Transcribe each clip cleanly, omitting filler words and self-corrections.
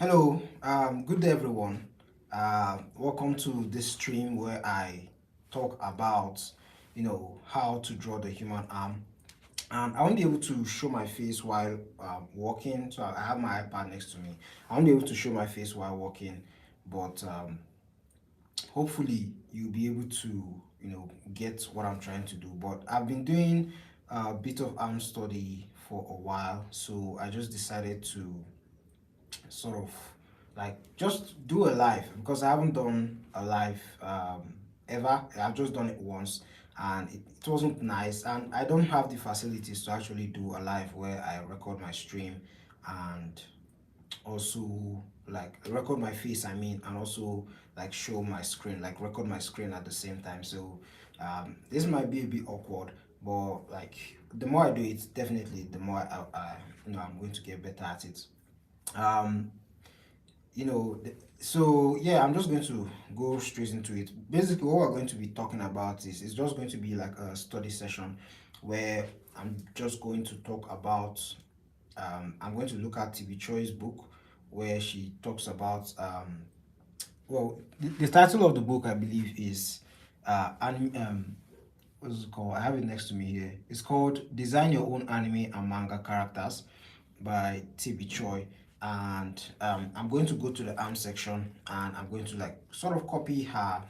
Hello, good day everyone. Welcome to this stream where I talk about, how to draw the human arm. And I won't be able to show my face while walking, so I have my iPad next to me. I won't be able to show my face while walking, but hopefully you'll be able to, get what I'm trying to do. But I've been doing a bit of arm study for a while, so I just decided to sort of like just do a live because I haven't done a live ever. I've just done it once and it wasn't nice, and I don't have the facilities to actually do a live where I record my stream and also like record my face, I mean, and also like show my screen, like record my screen at the same time. So this might be a bit awkward, but like the more I do it, definitely the more I'm going to get better at it. um so yeah, I'm just going to go straight into it. Basically what we're going to be talking about is just going to be like a study session where I'm just going to talk about I'm going to look at TB Choi's book where she talks about the title of the book I believe is what's it called? I have it next to me here. It's called Design Your Own Anime and Manga Characters by TB Choi. And I'm going to go to the arm section and I'm going to like sort of copy her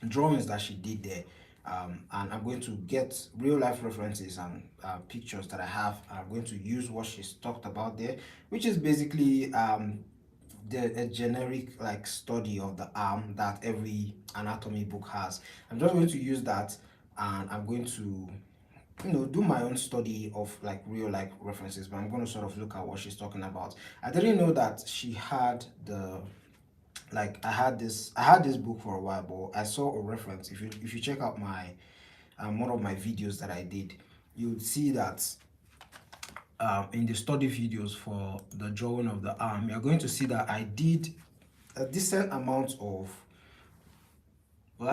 drawings that she did there. And I'm going to get real life references and pictures that I have. I'm going to use what she's talked about there, which is basically a generic like study of the arm that every anatomy book has. I'm just going to use that and I'm going to do my own study of like real life references, but I'm going to sort of look at what she's talking about. I didn't know that she had the like I had this book for a while, but I saw a reference. If you check out my one of my videos that I did, you'll see that in the study videos for the drawing of the arm, you're going to see that I did a decent amount of, well,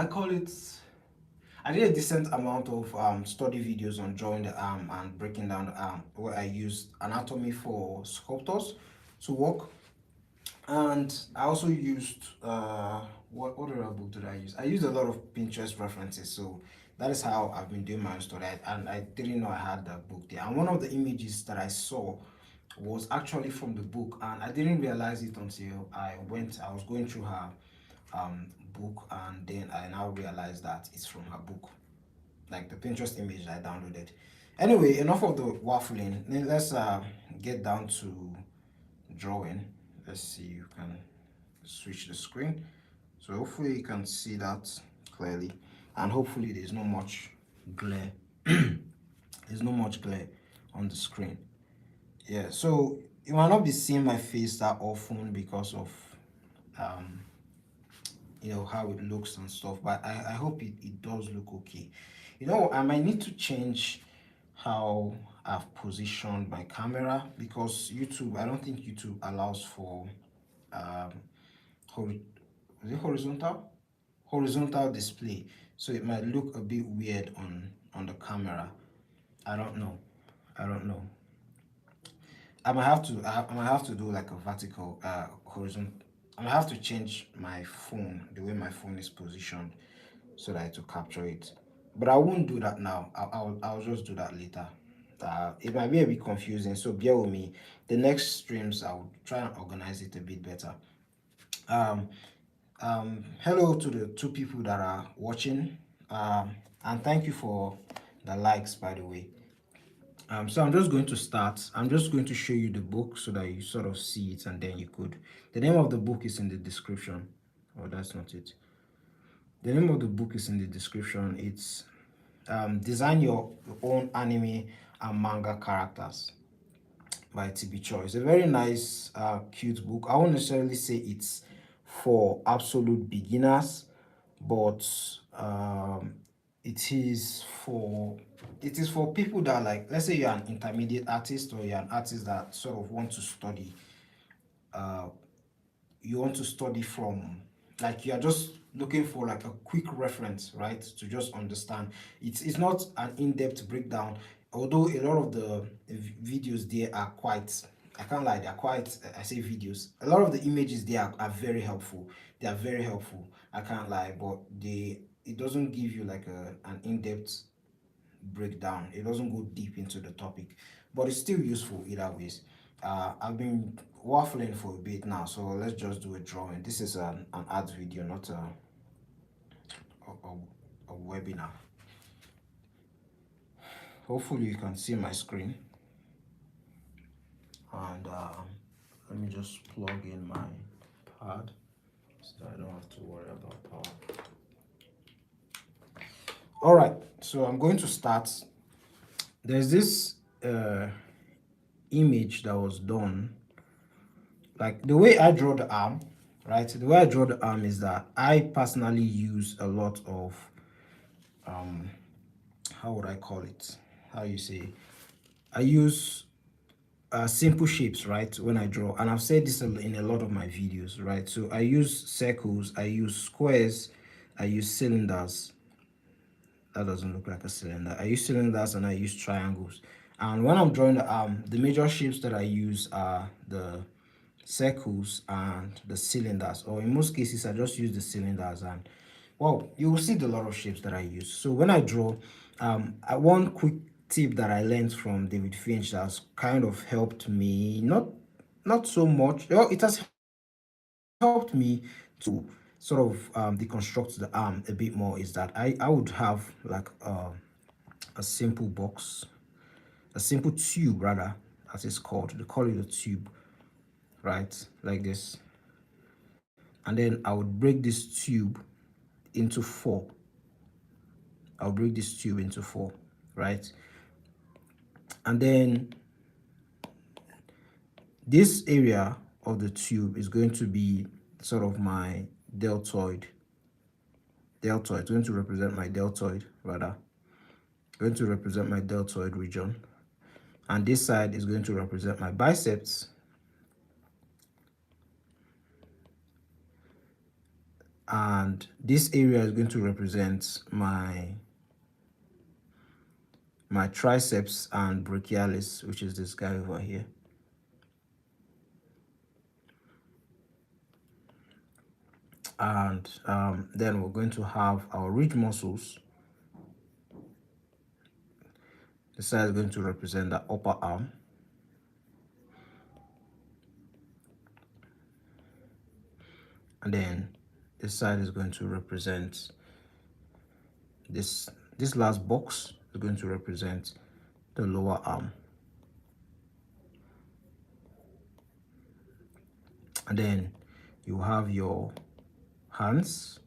I did a decent amount of study videos on drawing the arm and breaking down the arm, where I used anatomy for sculptors to work. And I also used what other book did I use? I used a lot of Pinterest references, so that is how I've been doing my own study. And I didn't know I had that book there. And one of the images that I saw was actually from the book, and I didn't realize it until I was going through her book, and then I now realized that it's from her book, like the Pinterest image I downloaded. Anyway, enough of the waffling. Let's get down to drawing. Let's see, you can switch the screen. So hopefully you can see that clearly, and hopefully there's not much glare. There's not much glare on the screen. Yeah, so you might not be seeing my face that often because of um how it looks and stuff, but I hope it does look okay. I might need to change how I've positioned my camera because I don't think YouTube allows for um hori- is it horizontal display, so it might look a bit weird on the camera. I don't know. I might have to do like a vertical horizontal. I might have to change my phone, the way my phone is positioned, so that it will capture it. But I won't do that now. I'll just do that later. It might be a bit confusing, so bear with me. The next streams I'll try and organize it a bit better. Um, Hello to the two people that are watching, and thank you for the likes, by the way. So I'm just going to start. I'm just going to show you the book so that you sort of see it, and then you could. The name of the book is in the description. Oh, that's not it. The name of the book is in the description. It's Design Your Own Anime and Manga Characters by TB Choi. It's a very nice, cute book. I won't necessarily say it's for absolute beginners, but it is for people that, like, let's say you're an intermediate artist or you're an artist that sort of want to study. Uh, you want to study from, like, you're just looking for like a quick reference, right, to just understand. It's not an in-depth breakdown, although a lot of the videos there are quite I can't lie, they're quite, I say videos. A lot of the images there are very helpful. They are very helpful. I can't lie, but it doesn't give you like an in-depth breakdown. It doesn't go deep into the topic, but it's still useful either ways. I've been waffling for a bit now, so let's just do a drawing. This is an art video, not a webinar. Hopefully you can see my screen, and let me just plug in my pad so I don't have to worry about power. All right, so I'm going to start. There's this image that was done, like the way I draw the arm, right? The way I draw the arm is that I personally use a lot of how would I call it? How you say? I use simple shapes, right, when I draw, and I've said this in a lot of my videos, right? So I use circles, I use squares, I use cylinders. That doesn't look like a cylinder. I use cylinders and I use triangles. And when I'm drawing the arm, the major shapes that I use are the circles and the cylinders, or in most cases I just use the cylinders. And well, you will see the lot of shapes that I use. So when I draw, one quick tip that I learned from David Finch that's kind of helped me, not so much, well, it has helped me to sort of deconstruct the arm a bit more, is that I would have like a simple box, a simple tube rather, as it's called. They call it a tube, right? Like this. And then I would break this tube into four. I'll break this tube into four, right? And then this area of the tube is going to be sort of my deltoid. It's going to represent my deltoid, rather. Going to represent my deltoid region. And this side is going to represent my biceps. And this area is going to represent my triceps and brachialis, which is this guy over here. And then we're going to have our ridge muscles. This side is going to represent the upper arm. And then this side is going to represent this last box is going to represent the lower arm. And then you have your hands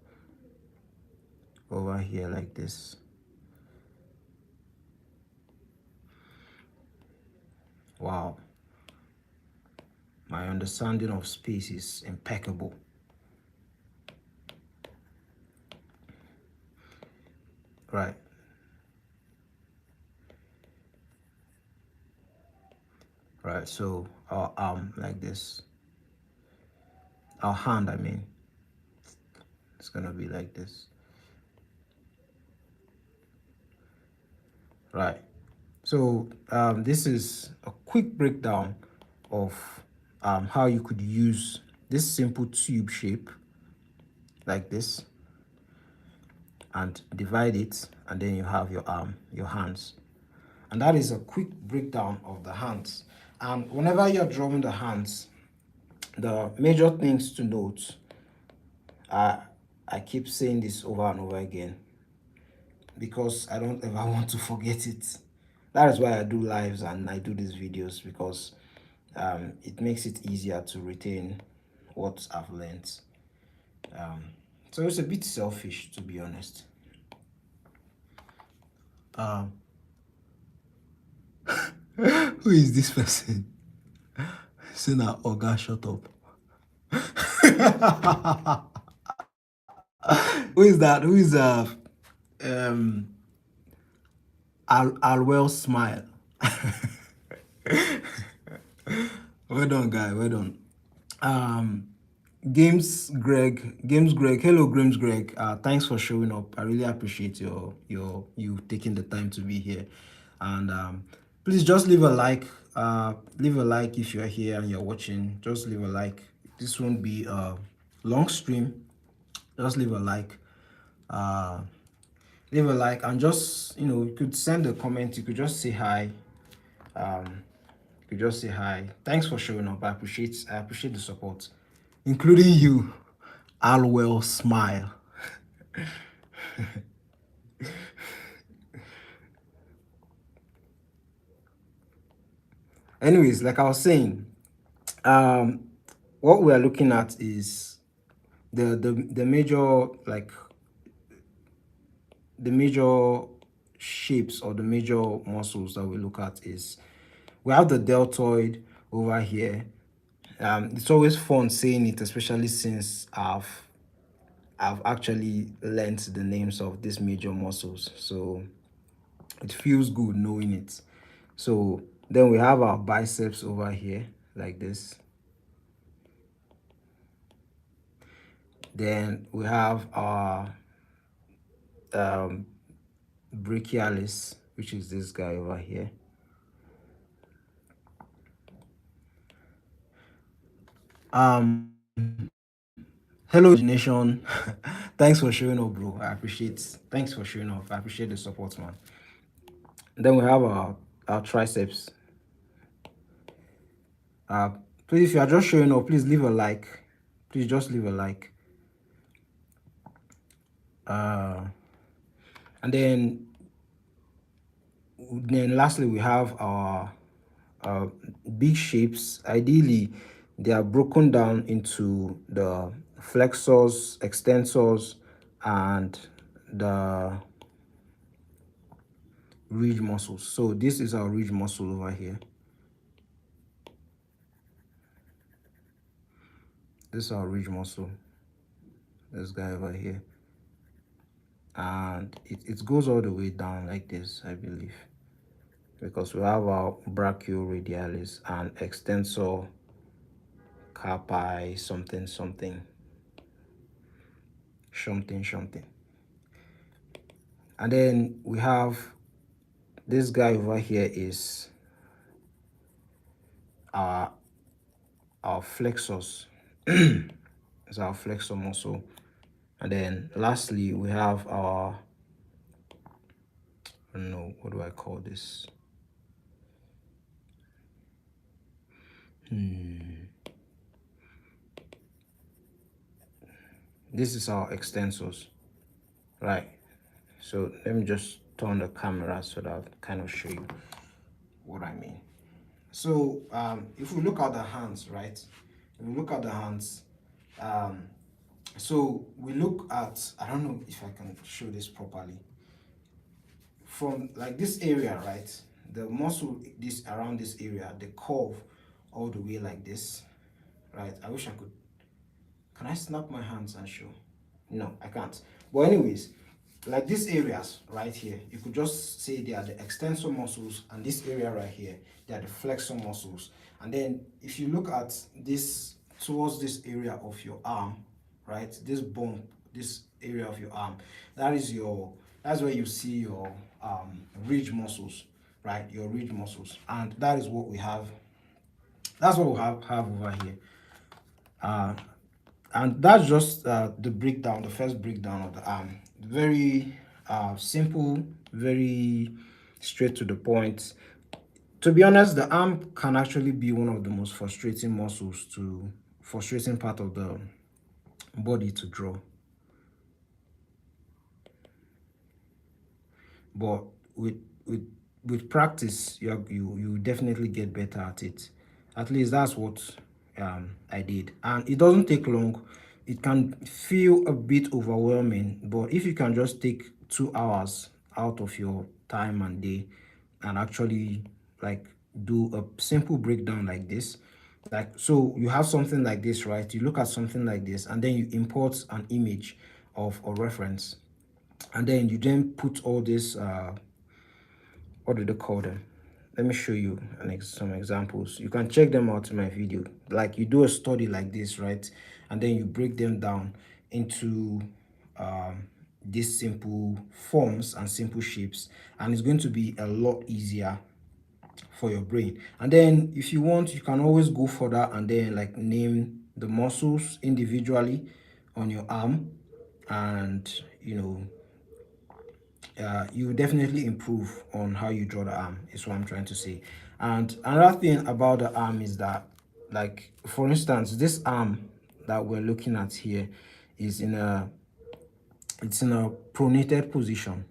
over here like this. Wow, my understanding of space is impeccable. Right. Right, so our arm like this. Our hand, I mean. It's gonna be like this. Right. So this is a quick breakdown of how you could use this simple tube shape like this and divide it, and then you have your arm, your hands. And that is a quick breakdown of the hands. And whenever you're drawing the hands, the major things to note, I keep saying this over and over again because I don't ever want to forget it. That is why I do lives and I do these videos, because it makes it easier to retain what I've learned. So it's a bit selfish, to be honest. Who is this person? Say now, Oga, shut up. Who is that? Who is I'll well smile. Well done, guy. Well done. Games Greg. Hello, Games Greg. Thanks for showing up. I really appreciate you taking the time to be here. And please just leave a like leave a like if you're here and you're watching. Just leave a like. This won't be a long stream. Just leave a like. uh Leave a like, and just, you could send a comment. You could just say hi. um you could just say hi. Thanks for showing up. I appreciate the support, including you. Alwell smile. Anyways, like I was saying, um what we are looking at is the major, like, the major shapes, or the major muscles that we look at is, we have the deltoid over here. It's always fun saying it, especially since I've actually learned the names of these major muscles, so it feels good knowing it. So then we have our biceps over here, like this. Then we have our um, brachialis, which is this guy over here. Um, Hello, nation. Thanks for showing up, bro. Thanks for showing up. I appreciate the support, man. Then we have our triceps. Uh, please, if you are just showing up, please leave a like. Please just leave a like. Uh, and then lastly, we have our uh, big shapes. Ideally, they are broken down into the flexors, extensors, and the ridge muscles. So this is our ridge muscle over here. This is our ridge muscle. This guy over here. And it goes all the way down like this, I believe. Because we have our brachioradialis and extensor carpi something something something something. And then we have this guy over here is our flexors. It's our flexor muscle. And then lastly, we have our, I don't know, what do I call this? This is our extensors, right? So let me just turn the camera so that I'll kind of show you what I mean. So if we look at the hands, right? If we look at the hands, um, so we look at, I don't know if I can show this properly. From like this area, right? The muscle this around this area, the curve all the way like this, right? I wish I could. Can I snap my hands and show? No, I can't. But anyways, like these areas right here, you could just say they are the extensor muscles, and this area right here, they are the flexor muscles. And then if you look at this towards this area of your arm, right, this bump, this area of your arm, that's where you see your ridge muscles, right, your ridge muscles. And that is what we have, that's what we have over here. uh and that's just the breakdown, the first breakdown of the arm. Very simple, very straight to the point. To be honest, the arm can actually be one of the most frustrating part of the body to draw. But with with with practice, you definitely get better at it. At least that's what I did, and it doesn't take long. It can feel a bit overwhelming, but if you can just take 2 hours out of your time and day and actually like do a simple breakdown like this, like, so you have something like this, right? You look at something like this, and then you import an image of a reference, and then you then put all this what do they call them? Let me show you some examples. You can check them out in my video. Like, you do a study like this, right? And then you break them down into these simple forms and simple shapes, and it's going to be a lot easier for your brain. And then if you want, you can always go further and then like name the muscles individually on your arm, and you definitely improve on how you draw the arm, is what I'm trying to say. And another thing about the arm is that, like for instance, this arm that we're looking at here is in a pronated position.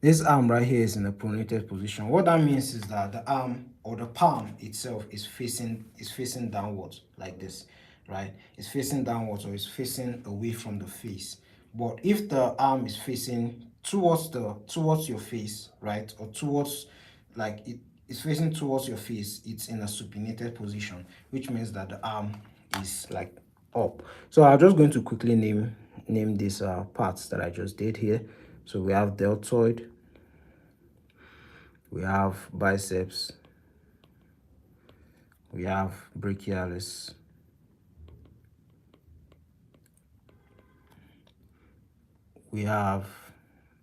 This arm right here is in a pronated position. What that means is that the arm or the palm itself is facing downwards like this, right? It's facing downwards, or it's facing away from the face. But if the arm is facing towards your face, right, or towards, like it is facing towards your face, it's in a supinated position, which means that the arm is like up. So I'm just going to quickly name these parts that I just did here. So we have deltoid, we have biceps, we have brachialis, we have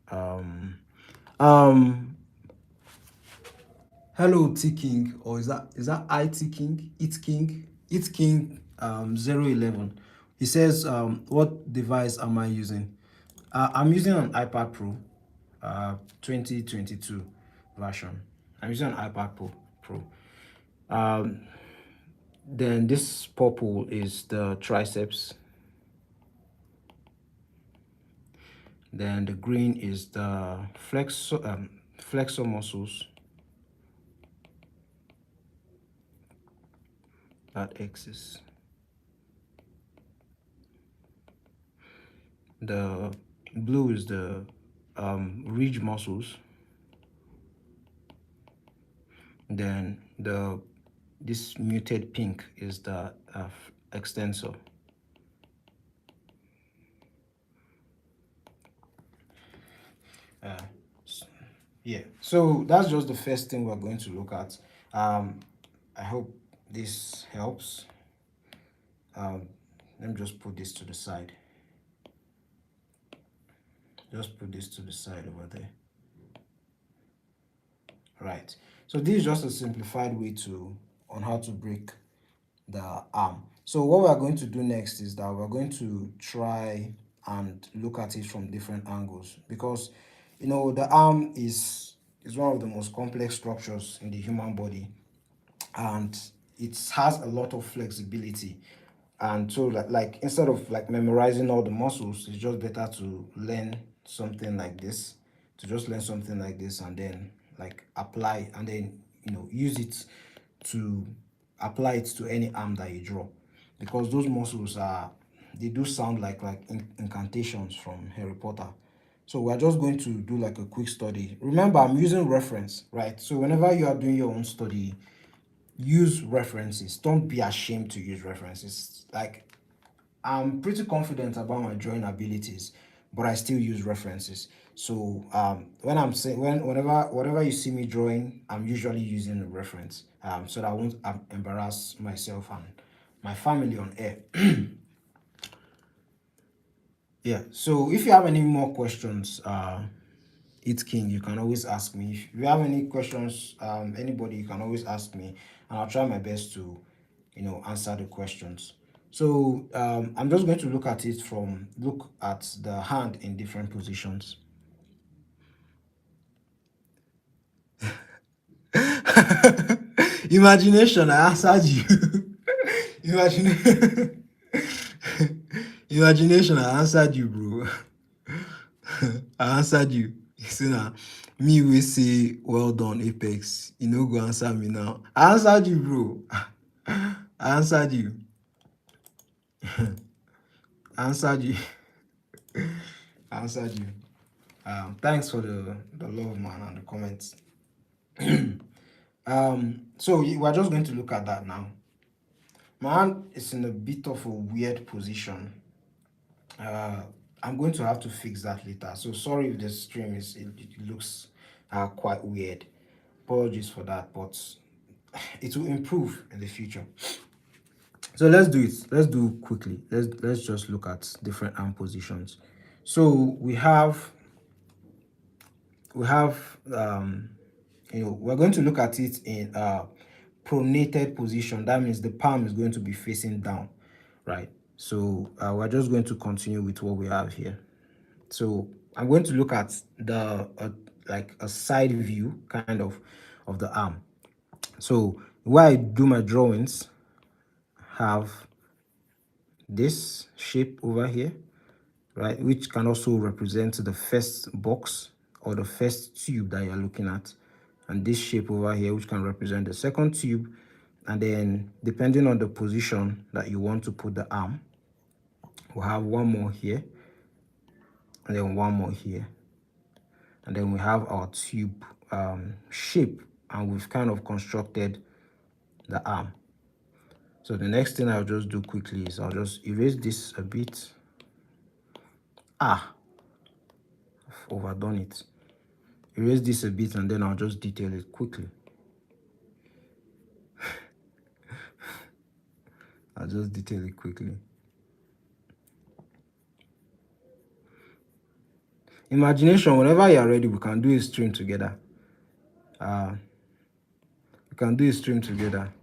um hello T King, or is that IT King? It King 011. He says, what device am I using? I'm using an iPad Pro 2022 version. I'm using an iPad Pro. Then this purple is the triceps. Then the green is the flexor muscles. That axis. The blue is the ridge muscles. Then this muted pink is the extensor. Yeah, so that's just the first thing we're going to look at. I hope this helps. Let me just put this to the side. Just put this to the side over there. Right. So this is just a simplified way on how to break the arm. So what we're going to do next is that we're going to try and look at it from different angles, because the arm is one of the most complex structures in the human body, and it has a lot of flexibility. And so like instead of like memorizing all the muscles, it's just better to learn something like this, and then like apply, and then use it to apply it to any arm that you draw, because those muscles they do sound like incantations from Harry Potter. So we're just going to do like a quick study. Remember, I'm using reference, right? So whenever you are doing your own study, use references. Don't be ashamed to use references. Like, I'm pretty confident about my drawing abilities, but I still use references. So when I'm saying whenever you see me drawing, I'm usually using a reference, so that I won't embarrass myself and my family on air. Yeah. So if you have any more questions, It's King, you can always ask me. If you have any questions, anybody, you can always ask me, and I'll try my best to, answer the questions. So I'm just going to look at the hand in different positions. Imagination, I answered you. Imagine Imagination, I answered you, bro. I answered you. You see now, me will say, well done, Apex. You know, go answer me now. I answered you, bro. I answered you. I answered you. I answered you. Thanks for the love, man, and the comments. So we're just going to look at that now. My hand is in a bit of a weird position. I'm going to have to fix that later. So sorry if the stream it looks quite weird. Apologies for that, but it will improve in the future. So let's do it. Let's do quickly. Let's just look at different arm positions. So we have we're going to look at it in pronated position. That means the palm is going to be facing down, right? So we're just going to continue with what we have here. So I'm going to look at the like a side view kind of the arm. So where I do my drawings, have this shape over here, right, which can also represent the first box or the first tube that you're looking at, and this shape over here, which can represent the second tube. And then depending on the position that you want to put the arm, we'll have one more here, and then one more here, and then we have our tube shape, and we've kind of constructed the arm. So the next thing I'll just do quickly is I'll just erase this a bit. I've overdone it. Erase this a bit, and then I'll just detail it quickly. I'll just detail it quickly. Imagination, whenever you're ready, we can do a stream together. We can do a stream together.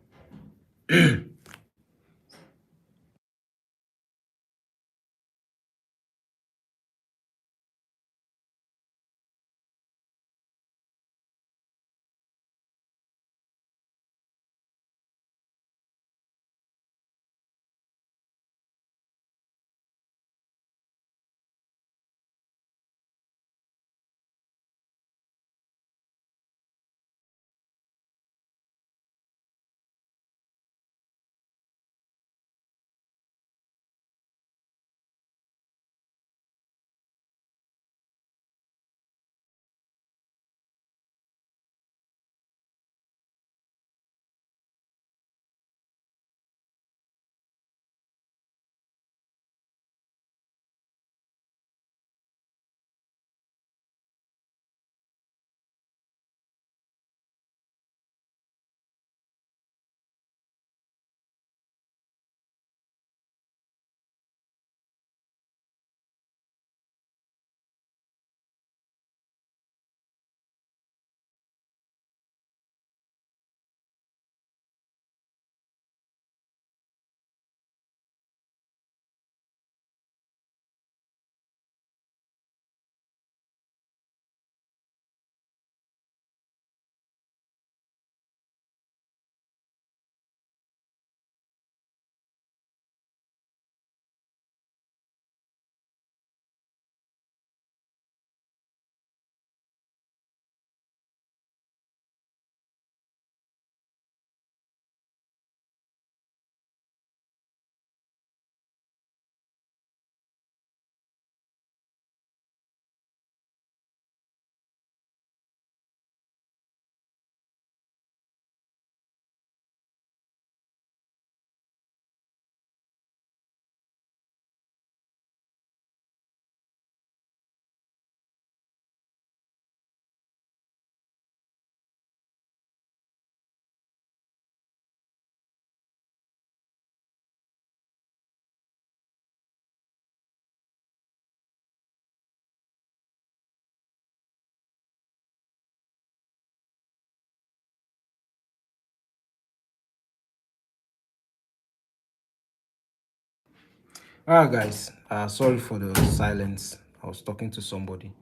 All right, guys. Sorry for the silence. I was talking to somebody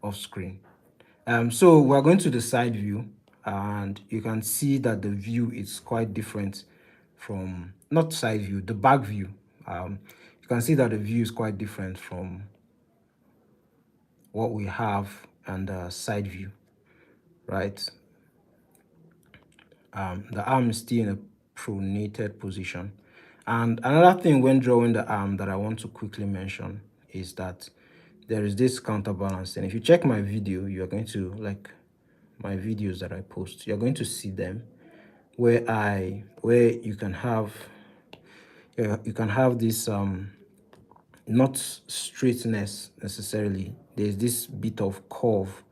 off screen. So we're going to the side view, and you can see that the view is quite different from, not side view, the back view. You can see that the view is quite different from what we have and the side view, right? The arm is still in a pronated position. And another thing when drawing the arm that I want to quickly mention is that there is this counterbalance. And if you check my video, you're going to, like my videos that I post, you're going to see them where you can have this not straightness necessarily. There's this bit of curve,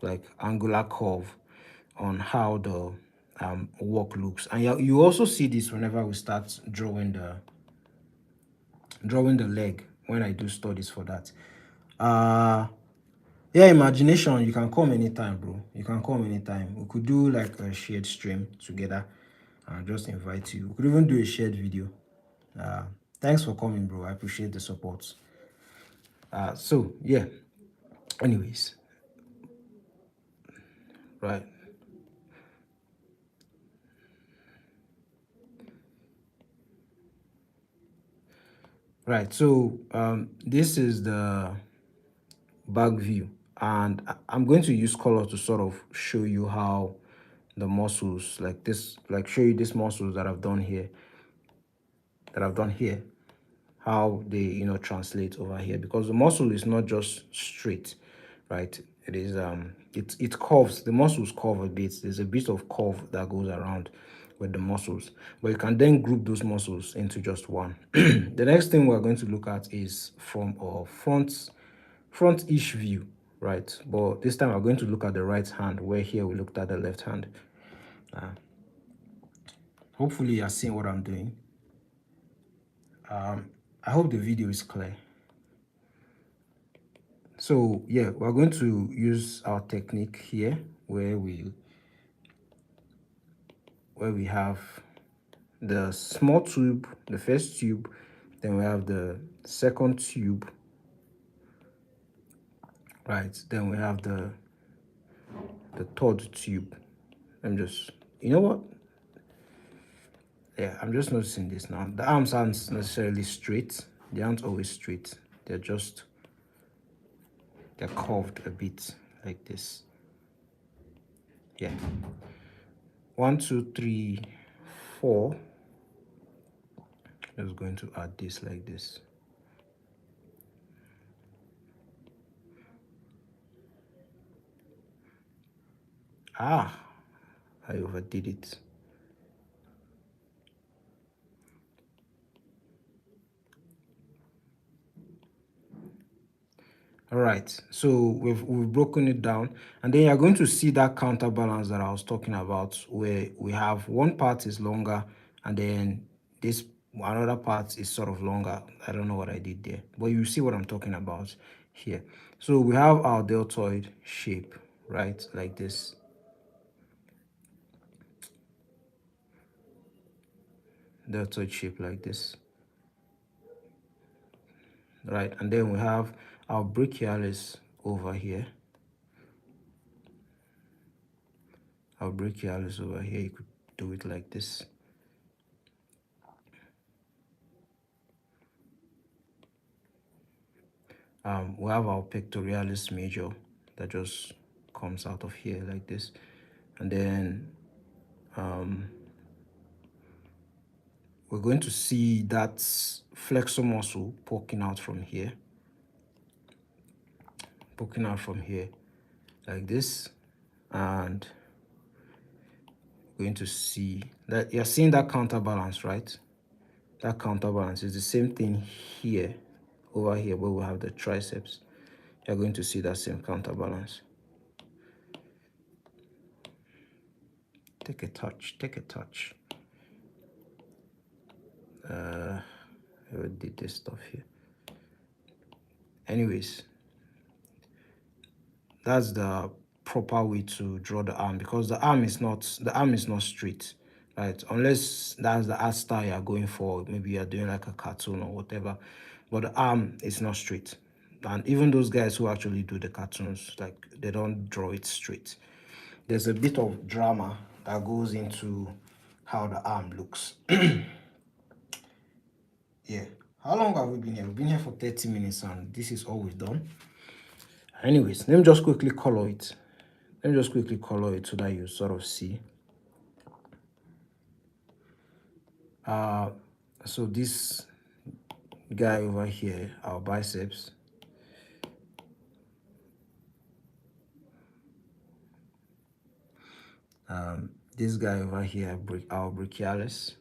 like angular curve, on how work looks. And you also see this whenever we start drawing the leg, when I do studies for that. Yeah, imagination, you can come anytime, bro. You can come anytime. We could do like a shared stream together. I'll just invite you. We could even do a shared video. Thanks for coming, bro. I appreciate the support. So yeah, anyways, right. Right, so this is the back view, and I'm going to use color to sort of show you how the muscles, like this, like show you these muscles that I've done here, how they, translate over here, because the muscle is not just straight, right? It is it curves. The muscles curve a bit. There's a bit of curve that goes around with the muscles, but you can then group those muscles into just one. The next thing we're going to look at is from a front-ish view, right? But this time we're going to look at the right hand, where here we looked at the left hand. Hopefully you're seeing what I'm doing. I hope the video is clear. So yeah, we're going to use our technique here, where we have the small tube, the first tube, then we have the second tube, right? Then we have the third tube. I'm just, you know what? Yeah, I'm just noticing this now. The arms aren't necessarily straight. They aren't always straight. They're curved a bit like this. Yeah. 1, 2, 3, 4. Just going to add this like this. I overdid it. All right, so we've broken it down, and then you're going to see that counterbalance that I was talking about, where we have one part is longer, and then this another part is sort of longer. I don't know what I did there, but you see what I'm talking about here. So we have our deltoid shape, right, like this. Deltoid shape like this, right? And then we have our brachialis over here. Our brachialis over here, you could do it like this. We have our pectoralis major that just comes out of here like this, and then we're going to see that flexor muscle poking out from here, like this, and we're going to see that you're seeing that counterbalance, right? That counterbalance is the same thing here, over here, where we have the triceps. You're going to see that same counterbalance. Take a touch. I did this stuff here. Anyways, that's the proper way to draw the arm, because the arm is not straight, right? Unless that's the art style you're going for, maybe you're doing like a cartoon or whatever, but the arm is not straight. And even those guys who actually do the cartoons, like, they don't draw it straight. There's a bit of drama that goes into how the arm looks. Yeah. How long have we been here? We've been here for 30 minutes, and this is all we've done. Anyways, let me just quickly color it. So that you sort of see. So this guy over here, our biceps. This guy over here, our brachialis.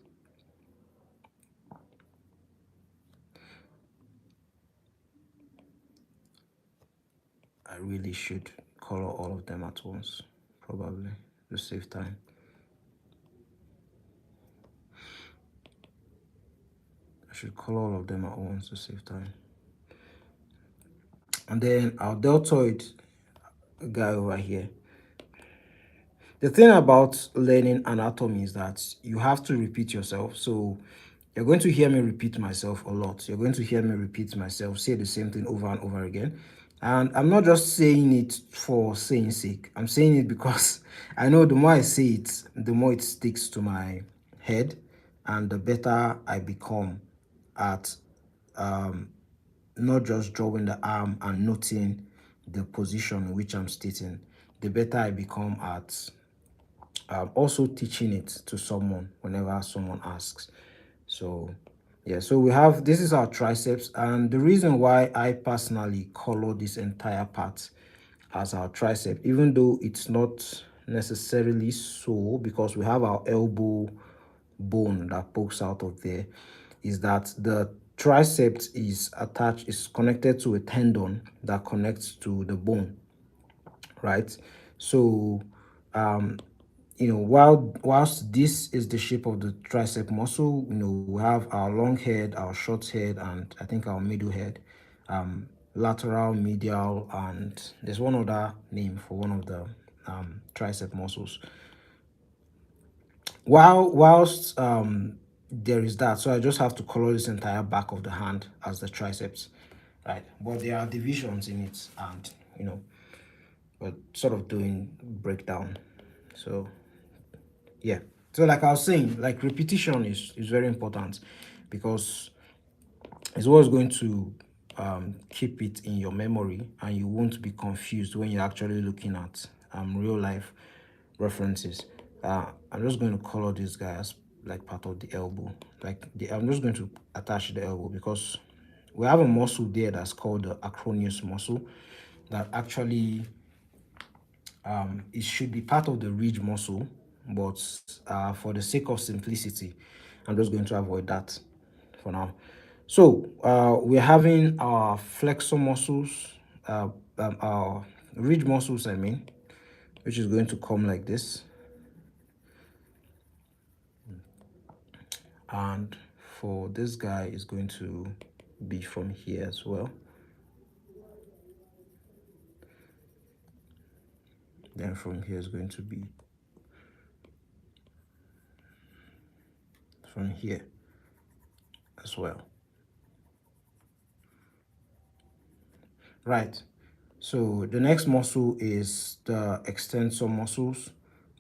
I really should color all of them at once, probably, to save time. should color all of them at once to save time. And then our deltoid guy over here. The thing about learning anatomy is that you have to repeat yourself. So you're going to hear me repeat myself a lot. You're going to hear me repeat myself, say the same thing over and over again. And I'm not just saying it for saying sake. I'm saying it because I know the more I say it, the more it sticks to my head and the better I become at not just drawing the arm and noting the position in which I'm stating, the better I become at also teaching it to someone whenever someone asks. So yeah, so we have, this is our triceps, and the reason why I personally color this entire part as our tricep, even though it's not necessarily so, because we have our elbow bone that pokes out of there, is that the triceps is attached, is connected to a tendon that connects to the bone, right? So you know, whilst this is the shape of the tricep muscle, you know, we have our long head, our short head, and I think our middle head, lateral, medial, and there's one other name for one of the tricep muscles. Whilst there is that, so I just have to color this entire back of the hand as the triceps, right? But there are divisions in it, and you know, but sort of doing breakdown. So yeah, so like I was saying, like repetition is very important, because it's what's going to keep it in your memory, and you won't be confused when you're actually looking at real life references. I'm just going to color this guy as like part of the elbow, like I'm just going to attach the elbow, because we have a muscle there that's called the acromius muscle that actually it should be part of the ridge muscle, but for the sake of simplicity, I'm just going to avoid that for now. So we're having our flexor muscles, our ridge muscles, I mean, which is going to come like this. And for this guy is going to be from here as well. Then from here is going to be from here as well. Right. So the next muscle is the extensor muscles,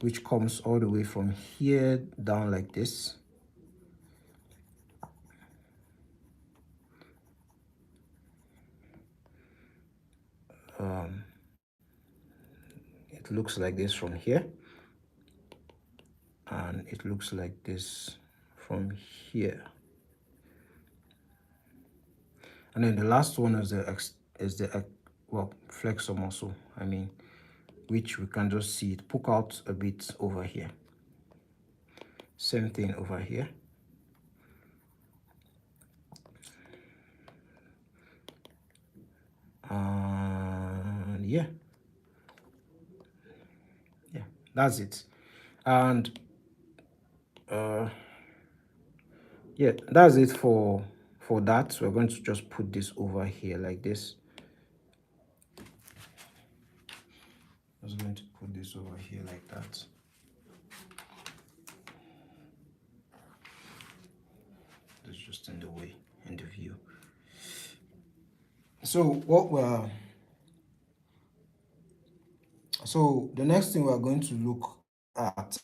which comes all the way from here down like this. It looks like this from here, and it looks like this from here. And then the last one is the well, flexor muscle, I mean, which we can just see it poke out a bit over here. Same thing over here. And yeah, that's it. And yeah, that's it for that. We're going to just put this over here like this. I was going to put this over here like that. That's just in the way, in the view. So what we're so the next thing we're going to look at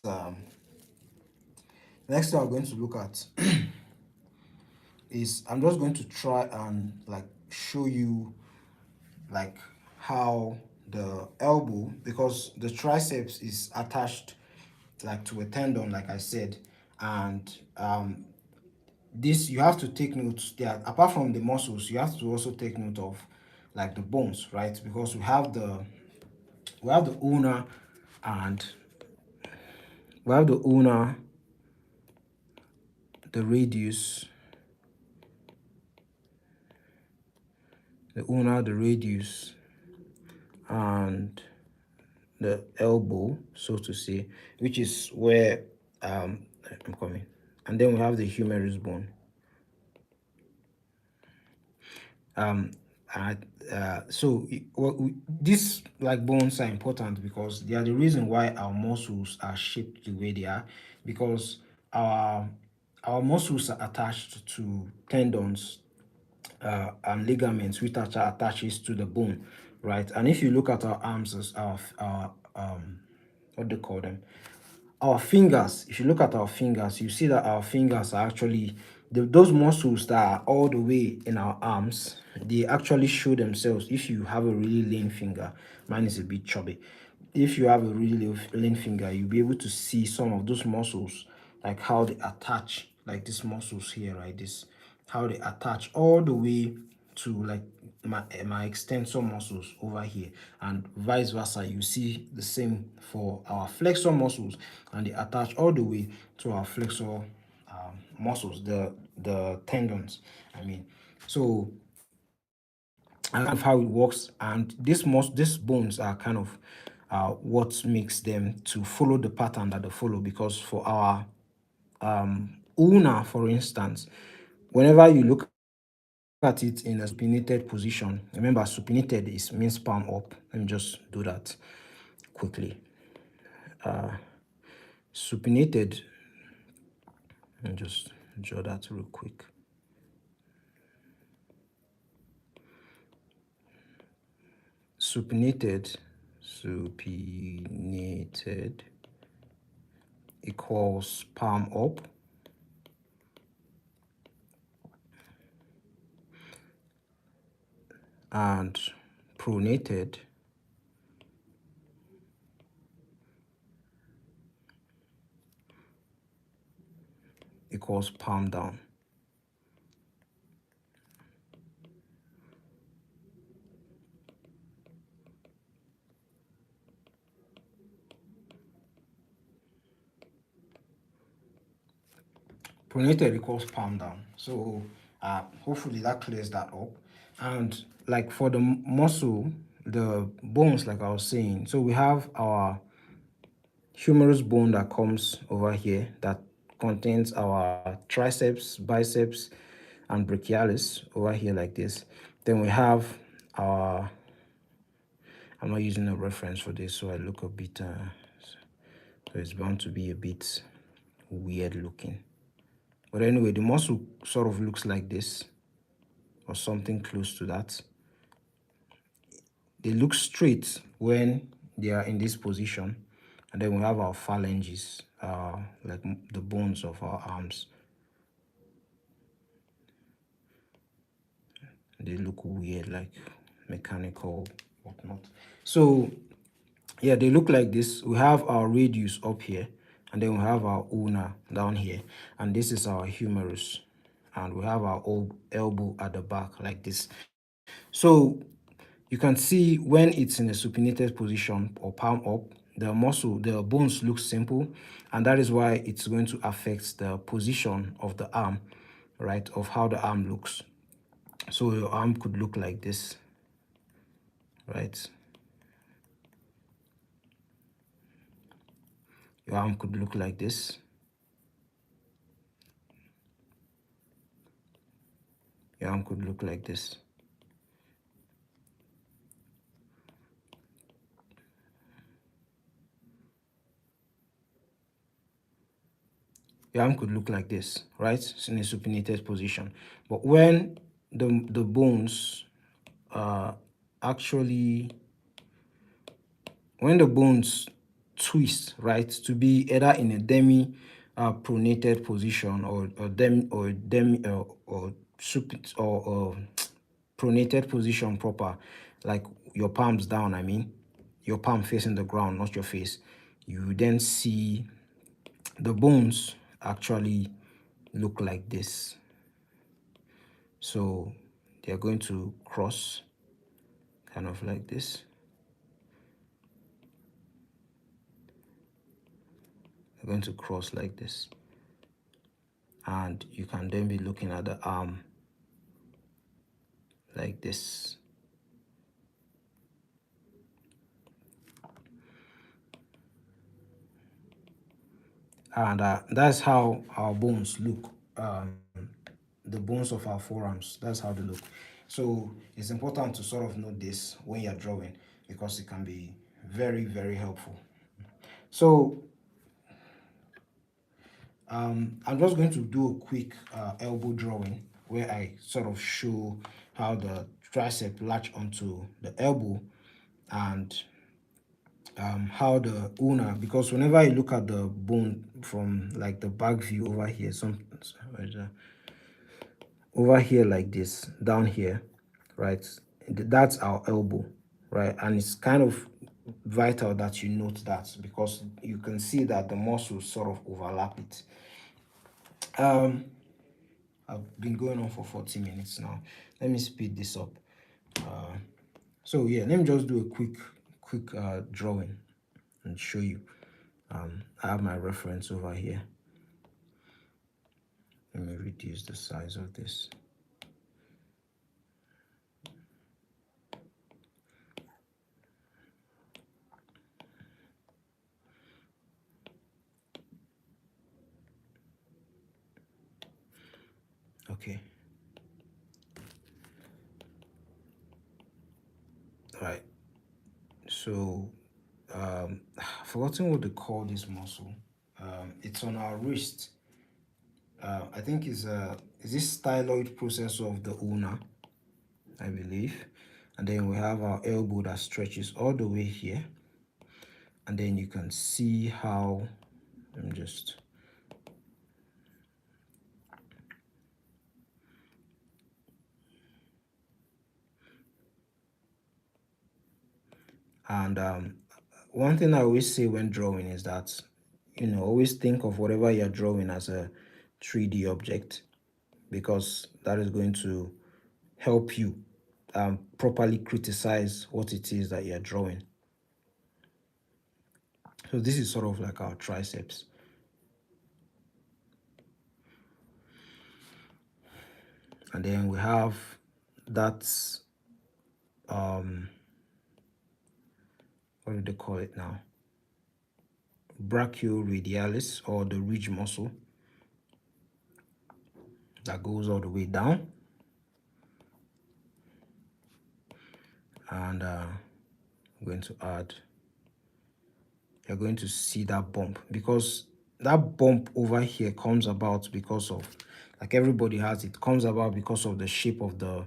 next thing we're going to look at is I'm just going to try and like show you like how the elbow, because the triceps is attached like to a tendon, like I said, and this you have to take note there. Apart from the muscles, you have to also take note of like the bones, right? Because we have the ulna, and we have the ulna, the radius, the ulna, the radius, and the elbow, so to say, which is where I'm coming. And then we have the humerus bone. um and these like bones are important because they are the reason why our muscles are shaped the way they are, because our our muscles are attached to tendons and ligaments which attaches to the bone, right? And if you look at our arms as our what do they call them, our fingers, if you look at our fingers, you see that our fingers are actually those muscles that are all the way in our arms. They actually show themselves if you have a really lean finger. Mine is a bit chubby. If you have a really lean finger, you'll be able to see some of those muscles, like how they attach, like these muscles here, right? This, how they attach all the way to like my extensor muscles over here, and vice versa. You see the same for our flexor muscles, and they attach all the way to our flexor muscles, the tendons, I mean. So and kind of how it works, and these bones are kind of what makes them to follow the pattern that they follow. Because for our ulna, for instance, whenever you look at it in a supinated position, remember supinated is means palm up. Let me just do that quickly. Supinated, let me just draw that real quick. Supinated equals palm up, and pronated equals palm down. Pronated equals palm down. So hopefully that clears that up. And like for the muscle, the bones, like I was saying, so we have our humerus bone that comes over here that contains our triceps, biceps, and brachialis over here like this. Then we have our, I'm not using a reference for this, so I look a bit, so it's bound to be a bit weird looking. But anyway, the muscle sort of looks like this, or something close to that. They look straight when they are in this position. And then we have our phalanges, like the bones of our arms. They look weird, like mechanical, whatnot. So yeah, they look like this. We have our radius up here, and then we have our ulna down here, and this is our humerus, and we have our elbow at the back like this. So you can see when it's in a supinated position or palm up, the bones look simple, and that is why it's going to affect the position of the arm, right? Of how the arm looks. So your arm could look like this, right? Your arm could look like this. Your arm could look like this. Your arm could look like this, right? It's in a supinated position. But when the bones actually, when the bones twist, right, to be either in a demi pronated position, or pronated position proper, like your palms down, I mean, your palm facing the ground, not your face, you then see the bones actually look like this. So they're going to cross kind of like this. They're going to cross like this. And you can then be looking at the arm like this. And that's how our bones look. The bones of our forearms, that's how they look. So it's important to sort of note this when you're drawing because it can be very, very helpful. So I'm just going to do a quick elbow drawing where I sort of show how the tricep latch onto the elbow and how the ulna, because whenever you look at the bone from like the back view over here, over here like this, down here, right? That's our elbow, right? And it's kind of vital that you note that because you can see that the muscles sort of overlap it. I've been going on for 40 minutes now. Let me speed this up. So yeah, let me just do a quick drawing and show you. I have my reference over here. Let me reduce the size of this. Okay. All right. So, I've forgotten what they call this muscle. It's on our wrist. I think is this styloid process of the ulna, I believe. And then we have our elbow that stretches all the way here. And then you can see how, I'm just, and one thing I always say when drawing is that, always think of whatever you're drawing as a 3D object because that is going to help you properly criticize what it is that you're drawing. So this is sort of like our triceps. And then we have that, what do they call it now? Brachioradialis, or the ridge muscle that goes all the way down. And I'm going to add, you're going to see that bump because that bump over here comes about because of, like everybody has it, comes about because of the shape of the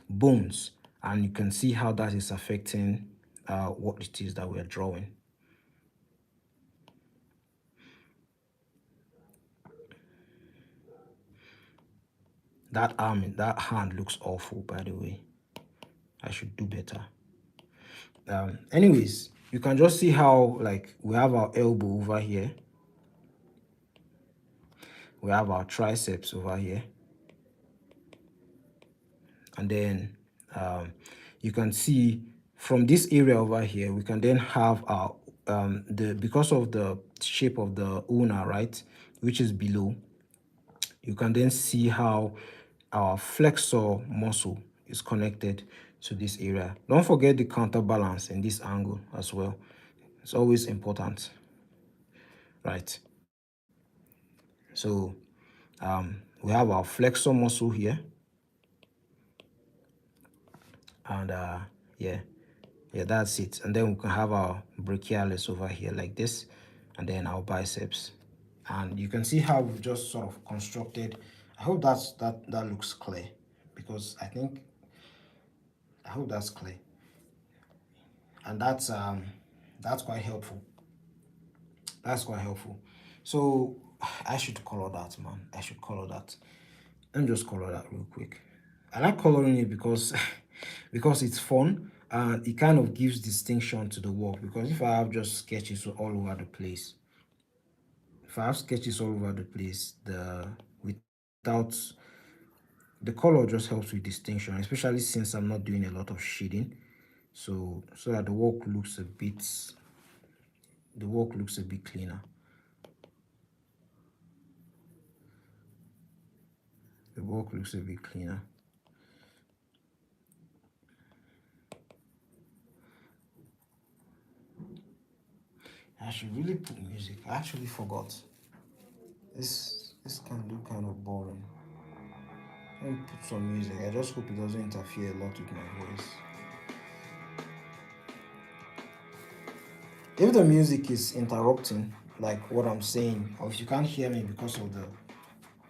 bones, and you can see how that is affecting what it is that we're drawing. That arm, that hand looks awful, by the way. I should do better. Anyways, you can just see how like we have our elbow over here. We have our triceps over here. And then you can see from this area over here, we can then have our, because of the shape of the ulna, right, which is below, you can then see how our flexor muscle is connected to this area. Don't forget the counterbalance in this angle as well. It's always important, right? So we have our flexor muscle here, and yeah, that's it. And then we can have our brachialis over here like this, and then our biceps. And you can see how we've just sort of constructed. I hope that looks clear, because I hope that's clear, and that's quite helpful. That's quite helpful. So I should color that, man. I should color that. Let me just color that real quick. I like coloring it because because it's fun and it kind of gives distinction to the work. Because if I have just sketches all over the place, if I have sketches all over the place, without the color just helps with distinction, especially since I'm not doing a lot of shading. So that the work looks a bit cleaner. The work looks a bit cleaner. I should really put music. I actually forgot. This can look kind of boring. Let me put some music. I just hope it doesn't interfere a lot with my voice. If the music is interrupting, like what I'm saying, or if you can't hear me because of the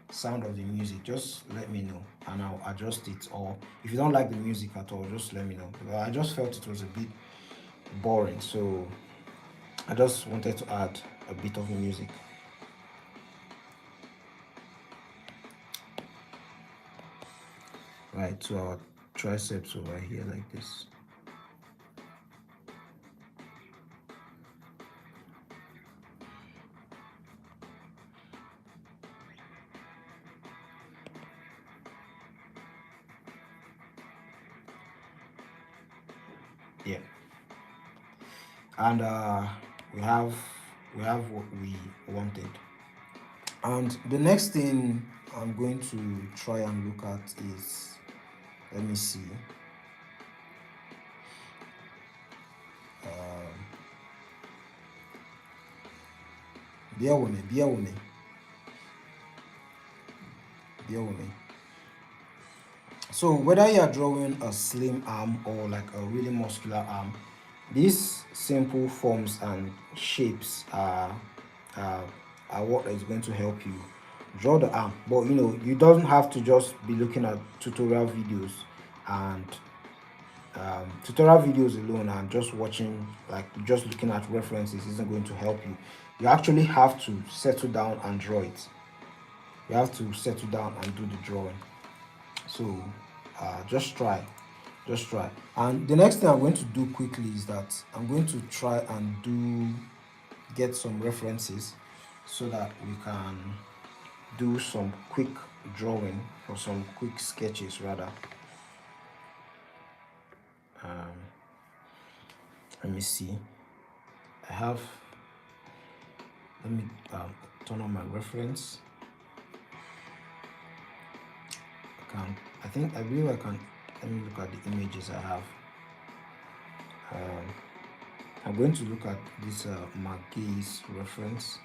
sound of the music, just let me know and I'll adjust it. Or if you don't like the music at all, just let me know. Because I just felt it was a bit boring, so I just wanted to add a bit of music. Right, to our triceps over here like this. Yeah, and we have what we wanted. And the next thing I'm going to try and look at is, let me see. Bear with me, bear with me, bear with me. So whether you are drawing a slim arm or like a really muscular arm, these simple forms and shapes uh, are what is going to help you draw the arm. But you don't have to just be looking at tutorial videos and tutorial videos alone, and just watching, like just looking at references isn't going to help you. You actually have to settle down and draw it. You have to settle down and do the drawing. So just try. And the next thing I'm going to do quickly is that I'm going to try and get some references so that we can do some quick drawing, or some quick sketches rather. um, Let me see. I have Let me turn on my reference. I believe I can. Let me look at the images I have. I'm going to look at this MANGA's reference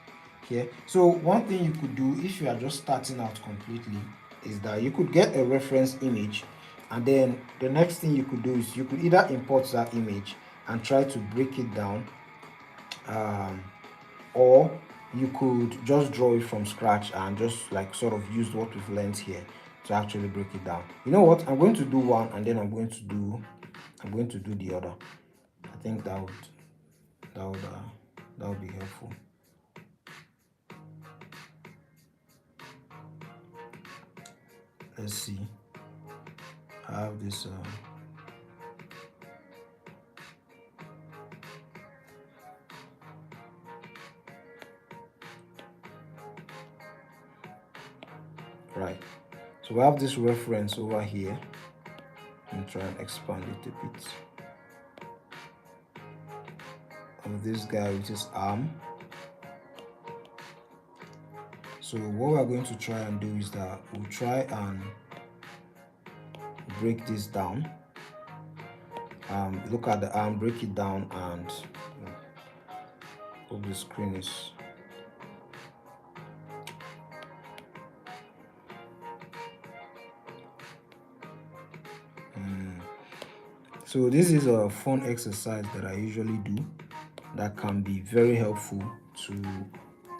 here. So one thing you could do if you are just starting out completely is that you could get a reference image, and then the next thing you could do is you could either import that image and try to break it down, or you could just draw it from scratch and just like sort of use what we've learned here to actually break it down. You know what? I'm going to do one, and then I'm going to do the other. I think that would be helpful. Let's see. I have this. Right. So we have this reference over here. And try and expand it a bit. Of this guy with his arm. So what we're going to try and do is that we'll try and break this down. Look at the arm, break it down, and hope the screen is. So this is a fun exercise that I usually do that can be very helpful to,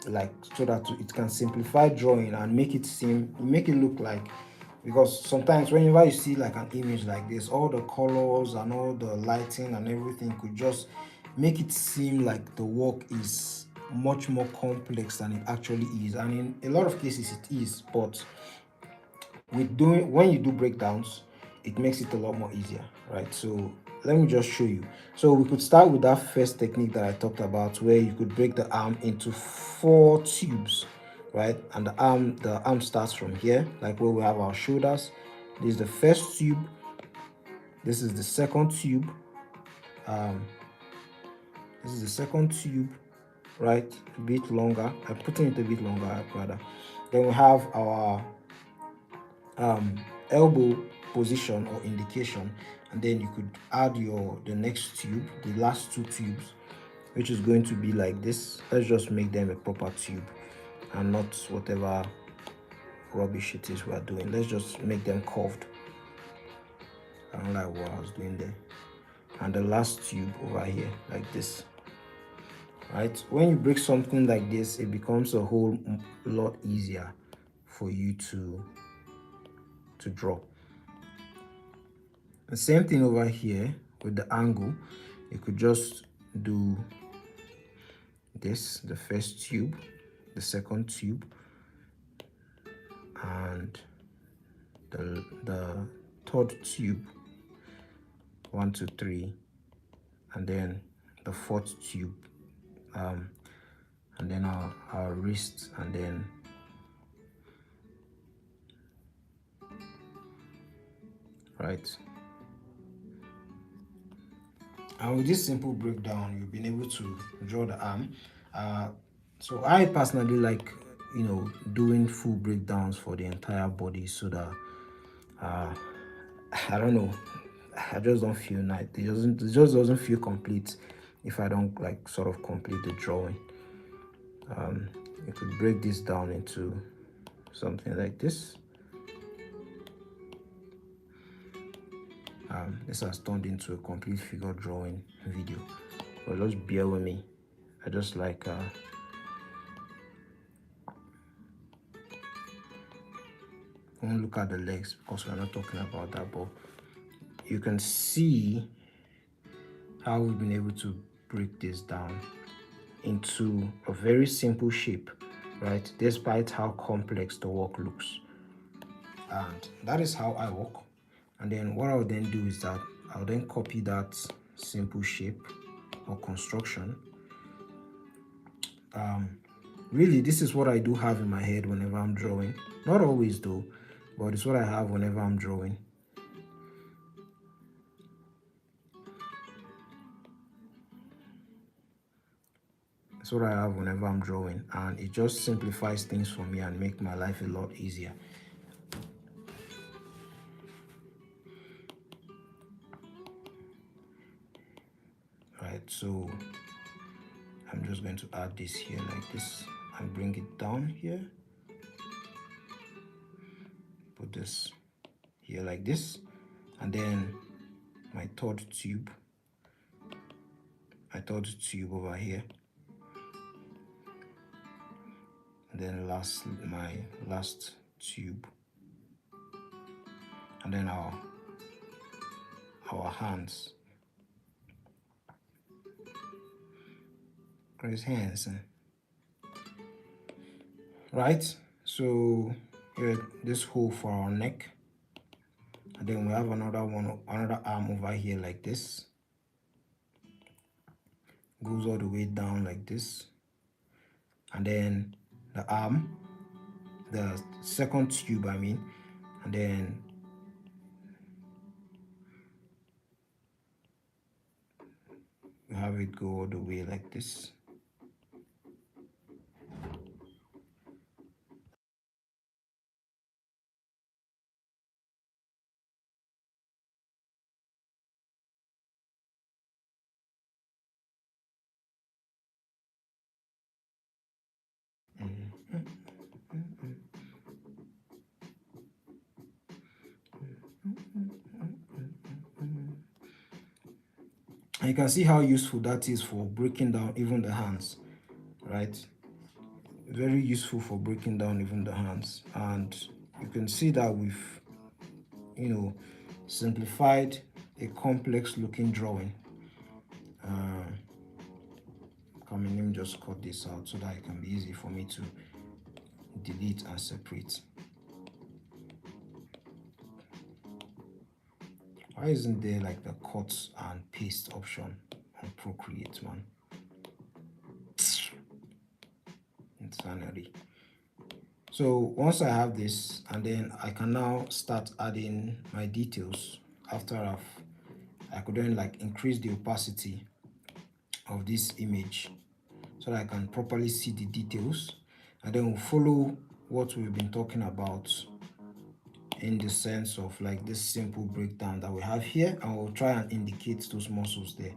like, so that it can simplify drawing and make it look like, because sometimes whenever you see like an image like this, all the colors and all the lighting and everything could just make it seem like the work is much more complex than it actually is, and in a lot of cases it is. But when you do breakdowns, it makes it a lot more easier, right? So let me just show you. So we could start with that first technique that I talked about, where you could break the arm into 4 tubes, right? And the arm starts from here, like where we have our shoulders. This is the first tube. This is the second tube. This is the second tube, right? A bit longer. I'm putting it a bit longer rather. Then we have our elbow position or indication, and then you could add the next tube, the last 2 tubes, which is going to be like this. Let's just make them a proper tube and not whatever rubbish it is we are doing. Let's just make them curved. I don't like what I was doing there. And the last tube over here like this. Right, when you break something like this, it becomes a whole lot easier for you to draw. The same thing over here with the angle. You could just do this, the first tube, the second tube, and the third tube, 1 2 3, and then the fourth tube, and then our wrist, and then right. And with this simple breakdown, you've been able to draw the arm. So I personally like, doing full breakdowns for the entire body, so that I don't know, I just don't feel nice. It just doesn't feel complete if I don't like sort of complete the drawing. You could break this down into something like this. This has turned into a complete figure drawing video, but just bear with me. I just like don't look at the legs because we're not talking about that, but you can see how we've been able to break this down into a very simple shape, right, despite how complex the work looks. And that is how I work. And then what I'll then do is that I'll then copy that simple shape or construction. Really, this is what I do have in my head whenever I'm drawing. Not always though, but it's what I have whenever I'm drawing. It's what I have whenever I'm drawing, and it just simplifies things for me and make my life a lot easier. Right, so I'm just going to add this here like this and bring it down here. Put this here like this, and then my third tube over here, and then my last tube, and then our hands. His hands, right? So here, this hole for our neck, and then we have another arm over here like this, goes all the way down like this, and then the arm, the second tube I mean, and then we have it go all the way like this. And you can see how useful that is for breaking down even the hands, right? Very useful for breaking down even the hands. And you can see that we've, simplified a complex looking drawing. Let me just cut this out so that it can be easy for me to delete and separate. Why isn't there like the cut and paste option on Procreate, man? Insanity. So once I have this, and then I can now start adding my details. After I could then like increase the opacity of this image so that I can properly see the details, and then we'll follow what we've been talking about in the sense of like this simple breakdown that we have here, and we'll try and indicate those muscles there.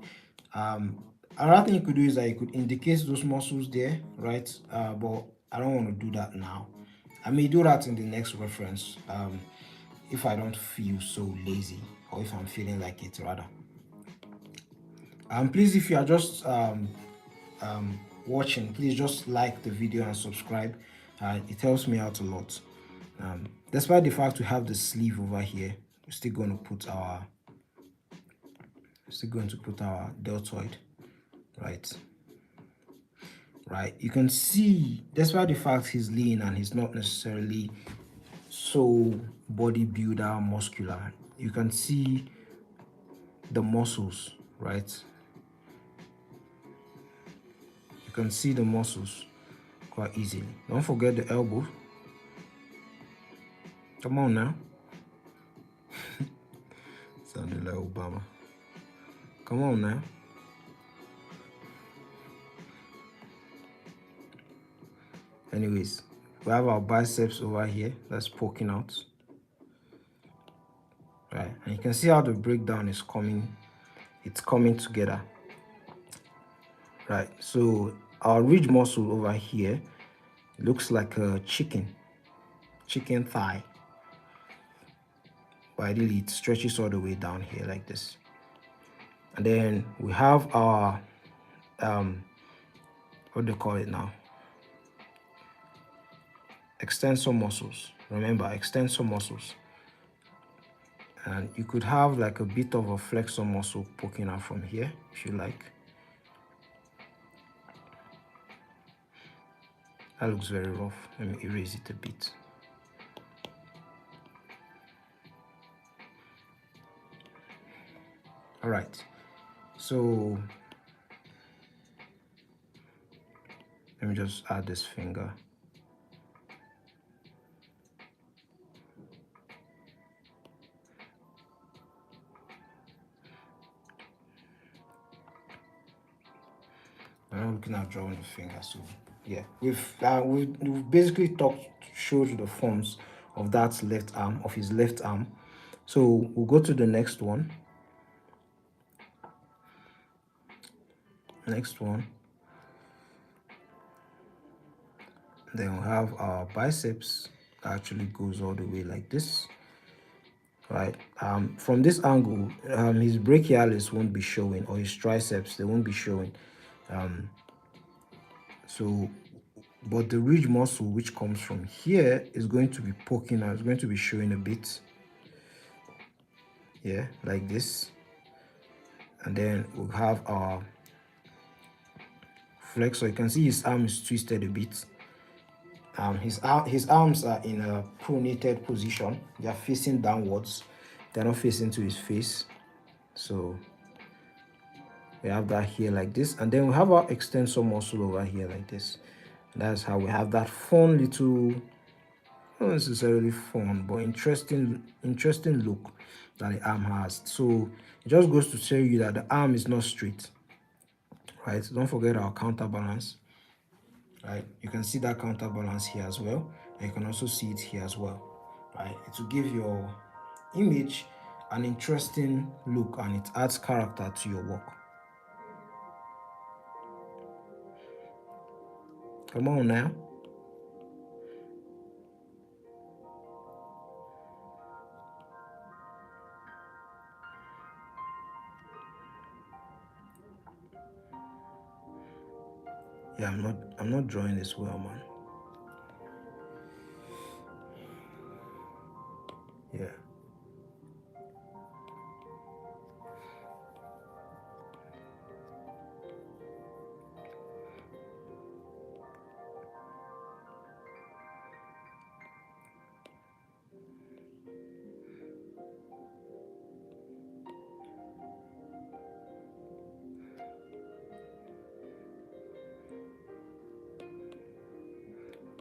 Another thing you could do is that you could indicate those muscles there, right? But I don't want to do that now. I may do that in the next reference, if I don't feel so lazy, or if I'm feeling like it rather. Please, if you are just watching, please just like the video and subscribe. It helps me out a lot. Despite the fact we have the sleeve over here, we're still going to put our deltoid, right? Right, you can see, despite the fact he's lean and he's not necessarily so bodybuilder muscular, you can see the muscles, right? You can see the muscles quite easily. Don't forget the elbow. Come on now. Sounded like Obama. Come on now. Anyways, we have our biceps over here that's poking out. Right, and you can see how the breakdown is coming. It's coming together. Right, so our ridge muscle over here looks like a chicken thigh. But ideally it stretches all the way down here like this. And then we have our what do they call it now? Extensor muscles. Remember, extensor muscles. And you could have like a bit of a flexor muscle poking out from here if you like. That looks very rough. Let me erase it a bit. All right, so let me just add this finger. I'm looking at drawing the finger, so yeah, we've basically showed you the forms of that left arm, of his left arm. So we'll go to the next one. Next one. Then we'll have our biceps that actually goes all the way like this. Right, from this angle, his brachialis won't be showing, or his triceps, they won't be showing. But the ridge muscle, which comes from here, is going to be poking out. It's going to be showing a bit. Yeah, like this. And then we'll have our flexor. You can see his arm is twisted a bit. His arms are in a pronated position. They are facing downwards. They're not facing to his face. So we have that here like this. And then we have our extensor muscle over here like this. And that's how we have that fun little, not necessarily fun, but interesting look that the arm has. So it just goes to tell you that the arm is not straight, right? Don't forget our counterbalance, right? You can see that counterbalance here as well, and you can also see it here as well, right? It will give your image an interesting look, and it adds character to your work. Come on now. Yeah, I'm not drawing this well, man. Yeah.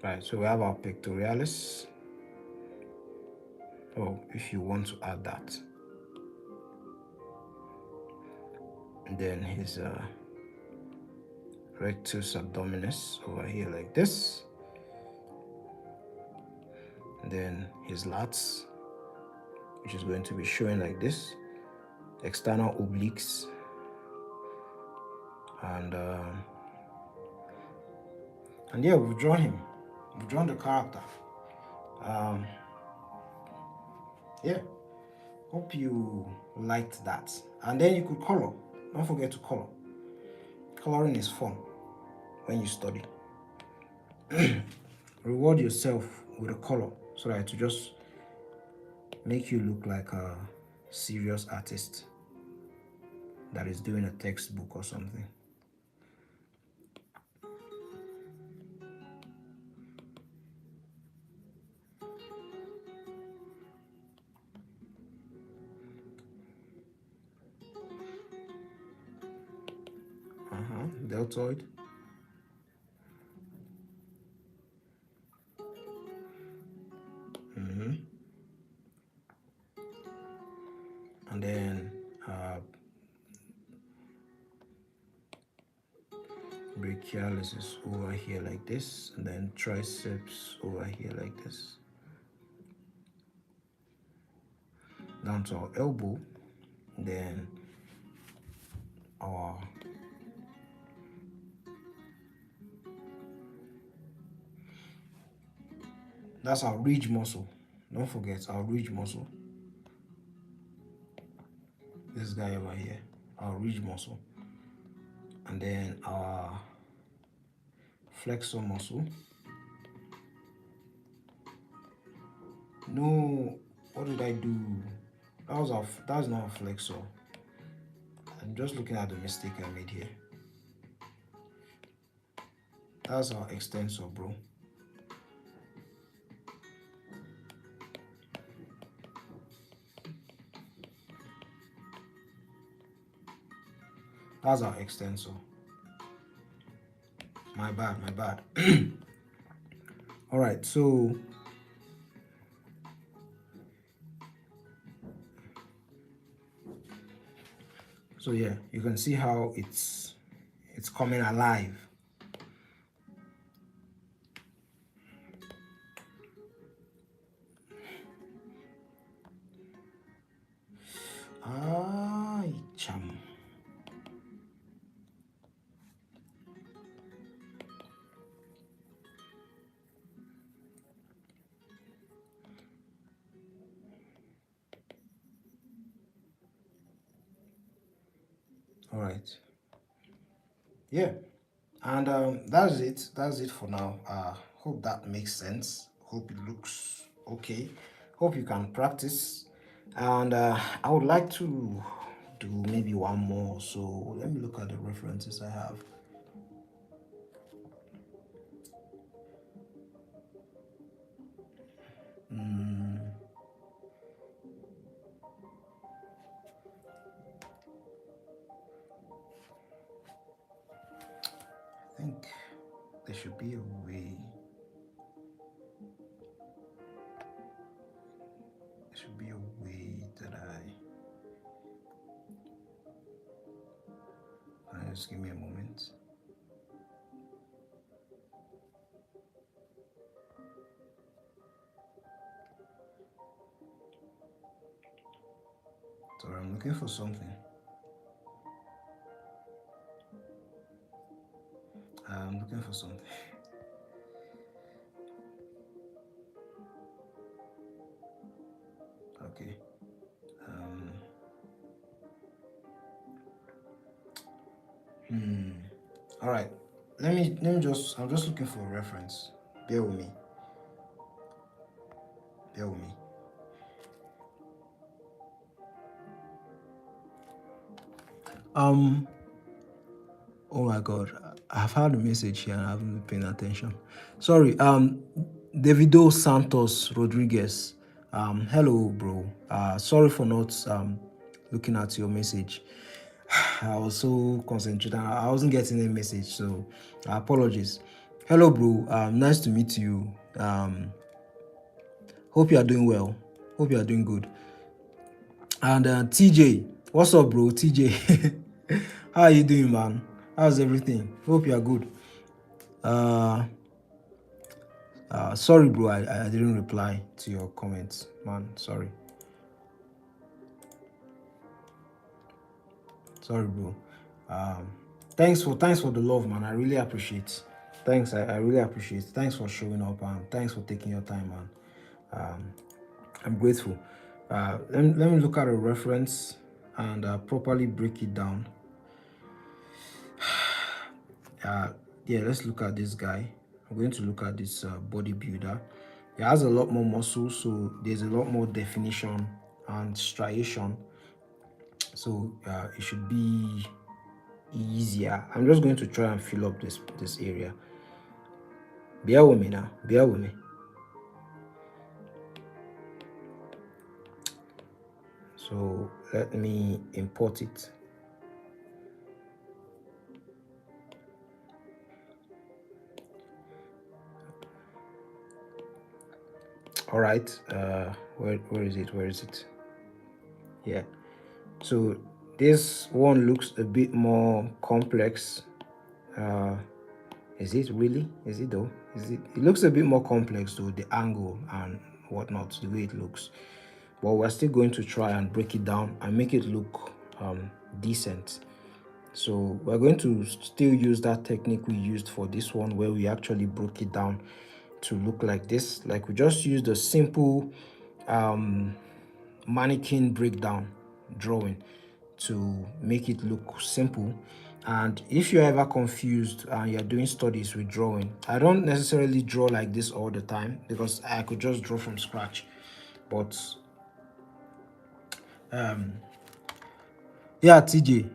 Right, so we have our pectoralis. Oh, if you want to add that. And then his rectus abdominis over here like this. And then his lats, which is going to be showing like this. External obliques. And yeah, we've drawn him. We've drawn the character. Um, yeah, hope you liked that. And then you could color. Don't forget to color. Coloring is fun when you study. Reward yourself with a color so that to just make you look like a serious artist that is doing a textbook or something. Deltoid. And then brachialis is over here like this, and then triceps over here like this. Down to our elbow, then our that's our ridge muscle. Don't forget our ridge muscle. This guy over here, our ridge muscle, and then our flexor muscle. No, what did I do? That's not a flexor. I'm just looking at the mistake I made here. That's our extensor, bro. That's our extensor. My bad, my bad. All right, so yeah, you can see how it's coming alive. Ay, cham. All right. Yeah, and that's it. That's it for now. Hope that makes sense. Hope it looks okay. Hope you can practice. And I would like to do maybe one more. So let me look at the references I have. I think there should be a way. There should be a way that just give me a moment. Sorry, I'm looking for something. I'm looking for something. Okay. All right. Let me just. I'm just looking for a reference. Bear with me. Bear with me. Oh my God, I've had a message here and I haven't been paying attention. Sorry. Davido Santos Rodriguez. Hello, bro. Sorry for not looking at your message. I was so concentrated. I wasn't getting a message, so apologies. Hello, bro. Nice to meet you. Hope you are doing well. Hope you are doing good. And TJ, what's up, bro? TJ, how are you doing, man? How's everything? Hope you are good. Sorry, bro. I didn't reply to your comments, man. Sorry. Sorry, bro. Thanks for the love, man. I really appreciate. Thanks, I really appreciate. Thanks for showing up and thanks for taking your time, man. I'm grateful. Let me look at a reference and properly break it down. uh, yeah, let's look at this guy. I'm going to look at this bodybuilder. He has a lot more muscle, so there's a lot more definition and striation, so it should be easier. I'm just going to try and fill up this area. Bear with me now, bear with me. So let me import it. All right, where is it? Yeah, so this one looks a bit more complex. Is it really? Is it though? It looks a bit more complex though, the angle and whatnot, the way it looks. But we're still going to try and break it down and make it look decent. So we're going to still use that technique we used for this one, where we actually broke it down to look like this. Like we just used a simple mannequin breakdown drawing to make it look simple. And if you're ever confused and you're doing studies with drawing, I don't necessarily draw like this all the time because I could just draw from scratch. But yeah, TJ,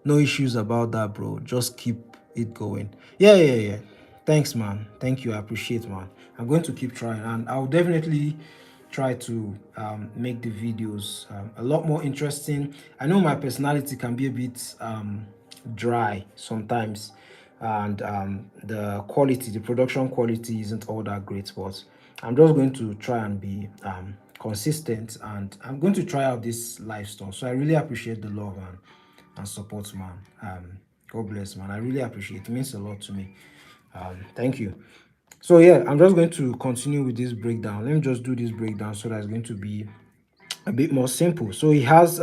no issues about that, bro. Just keep it going. Yeah. Thanks, man. Thank you. I appreciate, man. I'm going to keep trying, and I'll definitely try to make the videos a lot more interesting. I know my personality can be a bit dry sometimes, and the production quality isn't all that great, but I'm just going to try and be consistent, and I'm going to try out this lifestyle. So I really appreciate the love and support, man. God bless, man. I really appreciate it. It means a lot to me. Thank you. So yeah, I'm just going to continue with this breakdown. Let me just do this breakdown so that it's going to be a bit more simple. So he has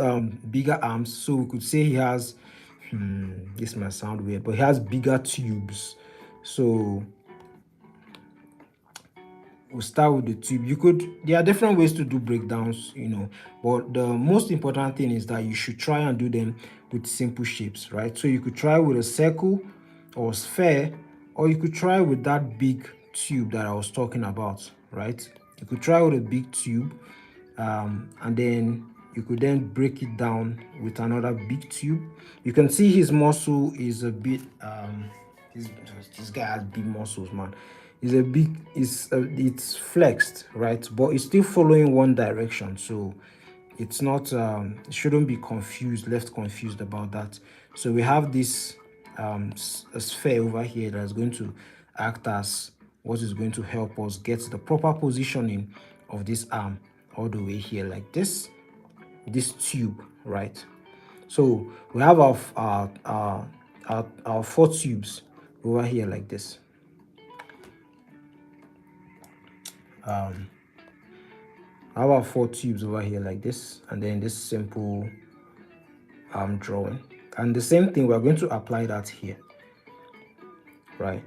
bigger arms, so we could say he has this might sound weird, but he has bigger tubes. So we'll start with the tube. There are different ways to do breakdowns, but the most important thing is that you should try and do them with simple shapes, right? So you could try with a circle or sphere, or you could try with that big tube that I was talking about, right? You could try with a big tube, and then you could then break it down with another big tube. You can see his muscle is a bit this guy has big muscles, man. It's flexed, right? But it's still following one direction, so it's not it shouldn't be left confused about that. So we have this a sphere over here that's going to act as what is going to help us get the proper positioning of this arm all the way here, like this tube, right? So we have our four tubes over here like this. I have our four tubes over here like this, and then this simple drawing. And the same thing, we're going to apply that here, right?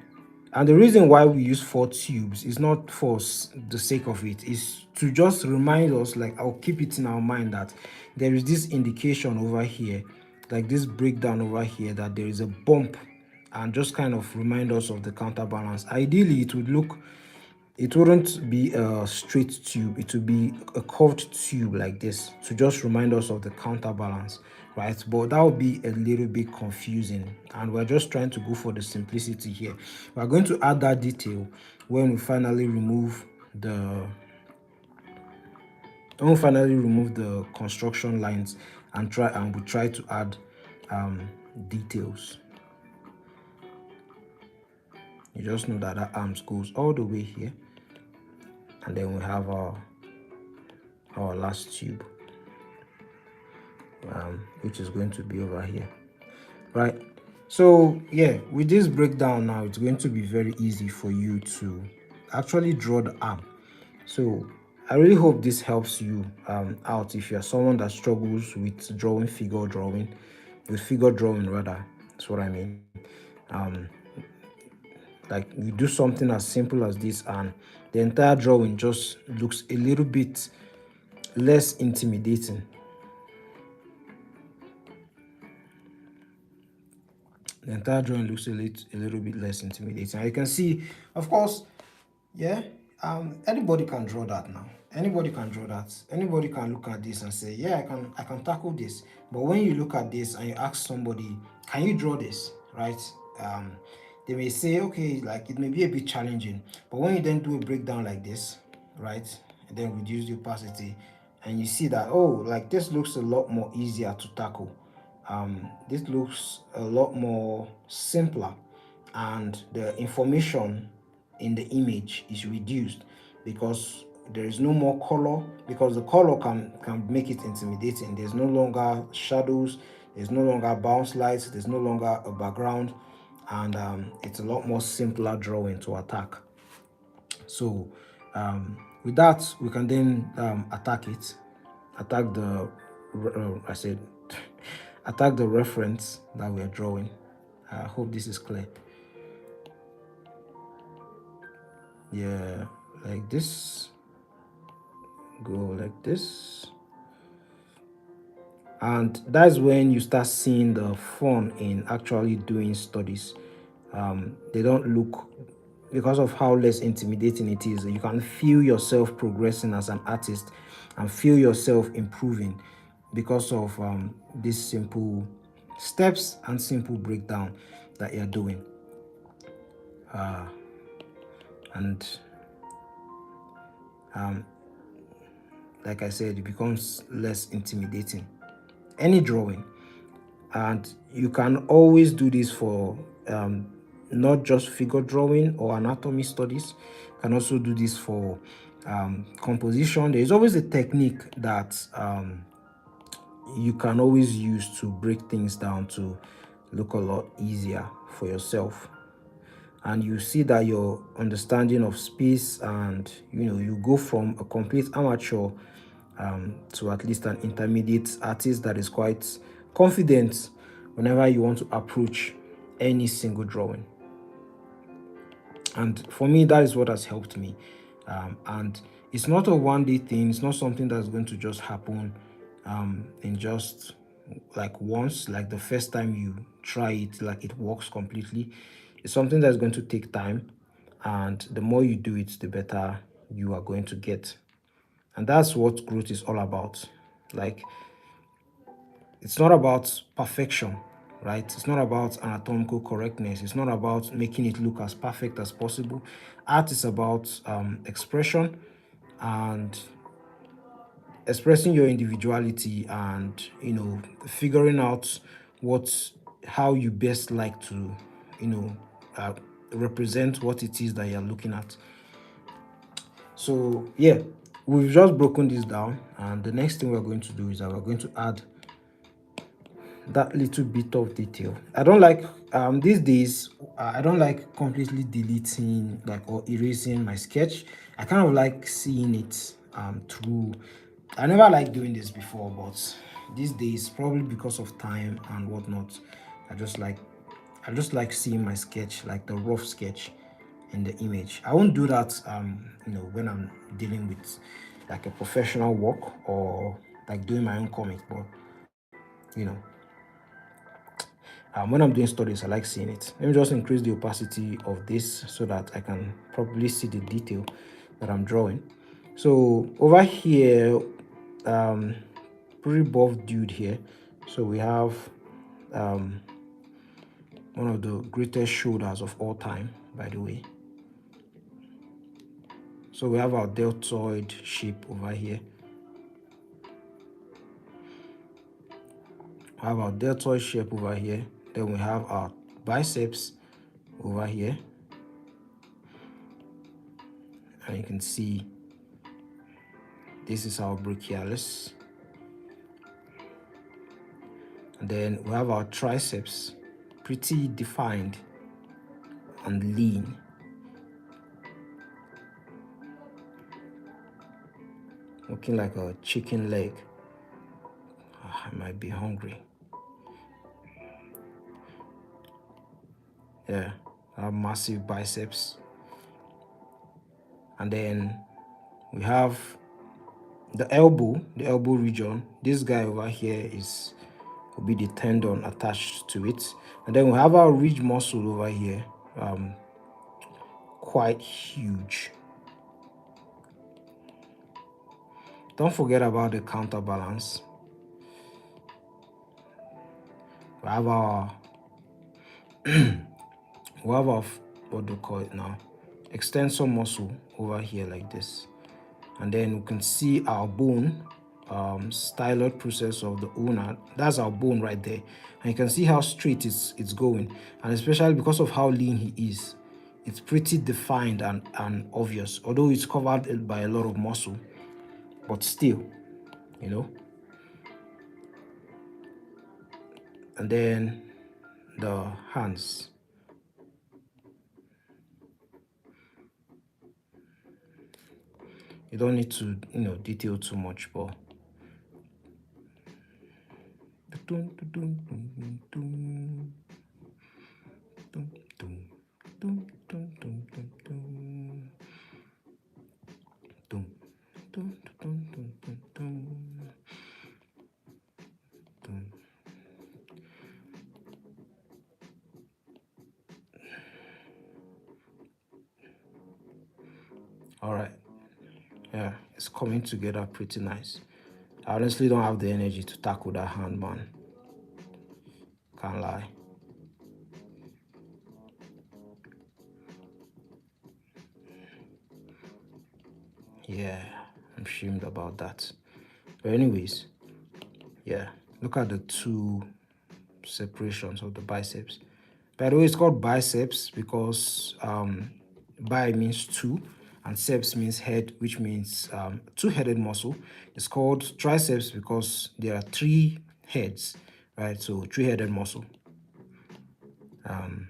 And the reason why we use four tubes is not for the sake of it, is to just remind us, like I'll keep it in our mind that there is this indication over here, like this breakdown over here, that there is a bump, and just kind of remind us of the counterbalance. Ideally, it wouldn't be a straight tube, it would be a curved tube like this to just remind us of the counterbalance, right? But that would be a little bit confusing, and we're just trying to go for the simplicity here. We're going to add that detail when we finally remove the construction lines and we try to add details. You just know that arms goes all the way here, and then we have our last tube, which is going to be over here, right? So yeah, with this breakdown now, it's going to be very easy for you to actually draw the arm. So I really hope this helps you out if you're someone that struggles with figure drawing rather. That's what I mean. Like you do something as simple as this and the entire drawing just looks a little bit less intimidating. The entire drawing looks a little bit less intimidating. And you can see, of course, yeah, anybody can draw that now. Anybody can draw that. Anybody can look at this and say, yeah, I can tackle this. But when you look at this and you ask somebody, can you draw this, right? Um, they may say, okay, like it may be a bit challenging. But when you then do a breakdown like this, right, and then reduce the opacity, and you see that, oh, like this looks a lot more easier to tackle. This looks a lot more simpler, and the information in the image is reduced because there is no more color, because the color can make it intimidating. There's no longer shadows, there's no longer bounce lights, there's no longer a background, and it's a lot more simpler drawing to attack. So with that, we can then attack it, attack the I said attack the reference that we are drawing. I hope this is clear. Yeah, like this, go like this, and that's when you start seeing the fun in actually doing studies. They don't look, because of how less intimidating it is, you can feel yourself progressing as an artist and feel yourself improving because of these simple steps and simple breakdown that you're doing. And like I said, it becomes less intimidating. Any drawing, and you can always do this for not just figure drawing or anatomy studies. You can also do this for composition. There's always a technique that you can always use to break things down to look a lot easier for yourself. And you see that your understanding of space, and you go from a complete amateur to at least an intermediate artist that is quite confident whenever you want to approach any single drawing. And for me, that is what has helped me. And it's not a one-day thing. It's not something that's going to just happen in just like once, like the first time you try it, like it works completely. It's something that's going to take time, and the more you do it, the better you are going to get. And that's what growth is all about. Like, it's not about perfection, right? It's not about anatomical correctness. It's not about making it look as perfect as possible. Art is about expression, and expressing your individuality, and figuring out how you best like to uh, represent what it is that you're looking at. So yeah, we've just broken this down, and the next thing we're going to do is that we're going to add that little bit of detail. I don't like these days, I don't like completely deleting or erasing my sketch. I kind of like seeing it through. I never liked doing this before, but these days, probably because of time and whatnot, I just like seeing my sketch, like the rough sketch in the image. I won't do that when I'm dealing with like a professional work or like doing my own comic, but you know when I'm doing studies, I like seeing it. Let me just increase the opacity of this so that I can probably see the detail that I'm drawing. So over here, pretty buff dude here. So we have one of the greatest shoulders of all time, by the way. So we have our deltoid shape over here. We have our deltoid shape over here. Then we have our biceps over here. And you can see this is our brachialis. And then we have our triceps, pretty defined and lean. Looking like a chicken leg. I might be hungry. Yeah, massive biceps. And then we have the elbow region. This guy over here will be the tendon attached to it. And then we have our ridge muscle over here, quite huge. Don't forget about the counterbalance. We have our what do you call it now, extensor muscle over here like this. And then we can see our bone, styloid process of the ulna. That's our bone right there, and you can see how straight it's going. And especially because of how lean he is, it's pretty defined and obvious, although it's covered by a lot of muscle, but still, you know. And then the hands. You don't need to, detail too much, but all right, yeah, it's coming together pretty nice. I honestly don't have the energy to tackle that hand, man. Can't lie. Yeah, I'm ashamed about that. But anyways, yeah, look at the two separations of the biceps. By the way, it's called biceps because bi means two and ceps means head, which means two-headed muscle. It's called triceps because there are three heads, right? So three-headed muscle. And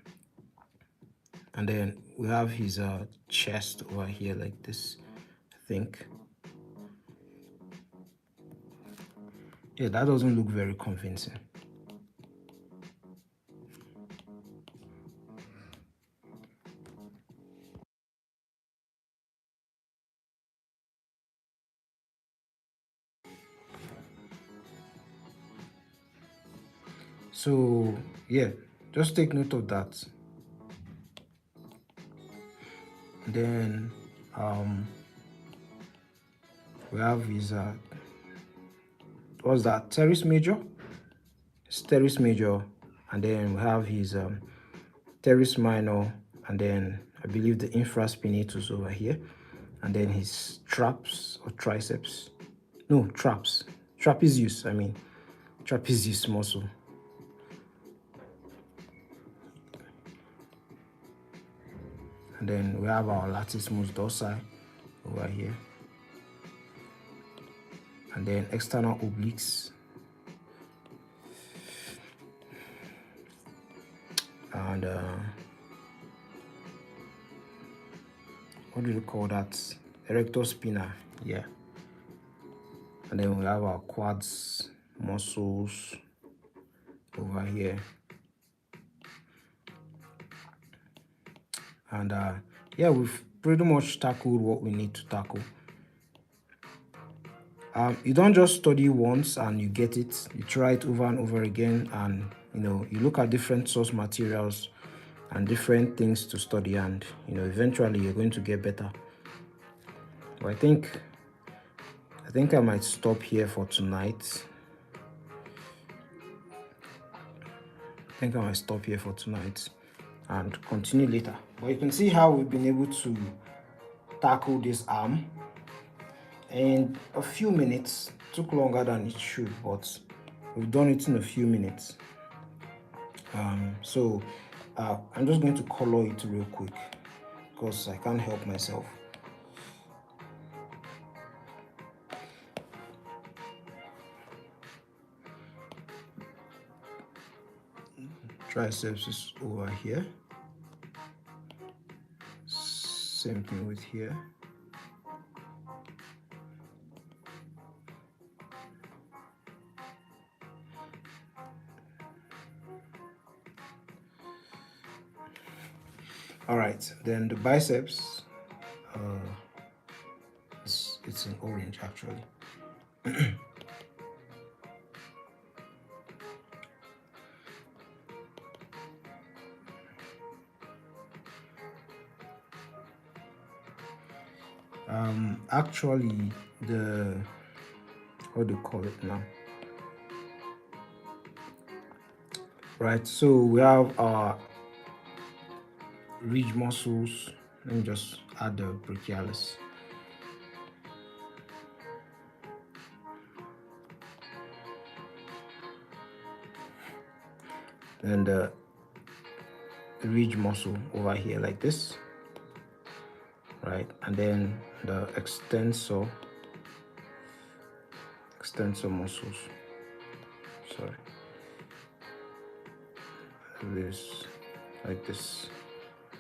then we have his chest over here like this, I think. Yeah, that doesn't look very convincing. So yeah, just take note of that. Then we have his what's that, teres major? It's teres major, and then we have his teres minor, and then I believe the infraspinatus over here, and then his traps or triceps. No, trapezius, I mean trapezius muscle. And then we have our latissimus dorsi over here, and then external obliques, and what do you call that, erector spina, yeah. And then we have our quads muscles over here, and yeah, we've pretty much tackled what we need to tackle. You don't just study once and you get it. You try it over and over again, and you look at different source materials and different things to study, and eventually you're going to get better. But I think I might stop here for tonight. And continue later. But you can see how we've been able to tackle this arm in a few minutes. Took longer than it should, but we've done it in a few minutes. So I'm just going to color it real quick because I can't help myself. Triceps is over here. Same thing with here. All right, then the biceps, it's in orange actually. Actually, the, what do you call it now? Right, so we have our ridge muscles. Let me just add the brachialis. And the ridge muscle over here like this, right? And then the extensor muscles, sorry, this, like this.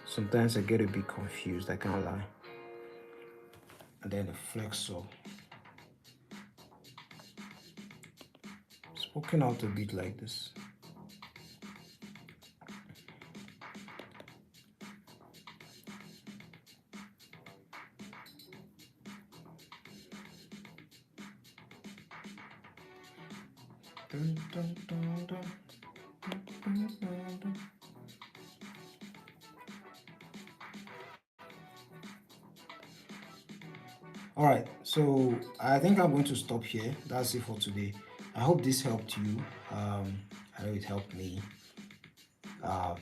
Sometimes I get a bit confused, I can't lie. And then the flexor, it's poking out a bit like this. Dun, dun, dun, dun. All right, so I think I'm going to stop here. That's it for today. I hope this helped you. I know it uh,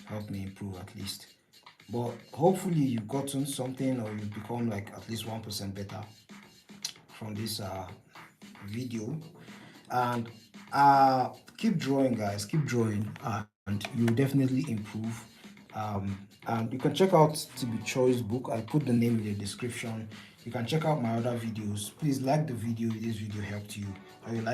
helped me improve at least. But hopefully you've gotten something, or you've become like at least 1% better from this video. And keep drawing, guys, keep drawing, and you will definitely improve. And you can check out TB CHOI's book. I put the name in the description. You can check out my other videos. Please like the video if this video helped you, or you like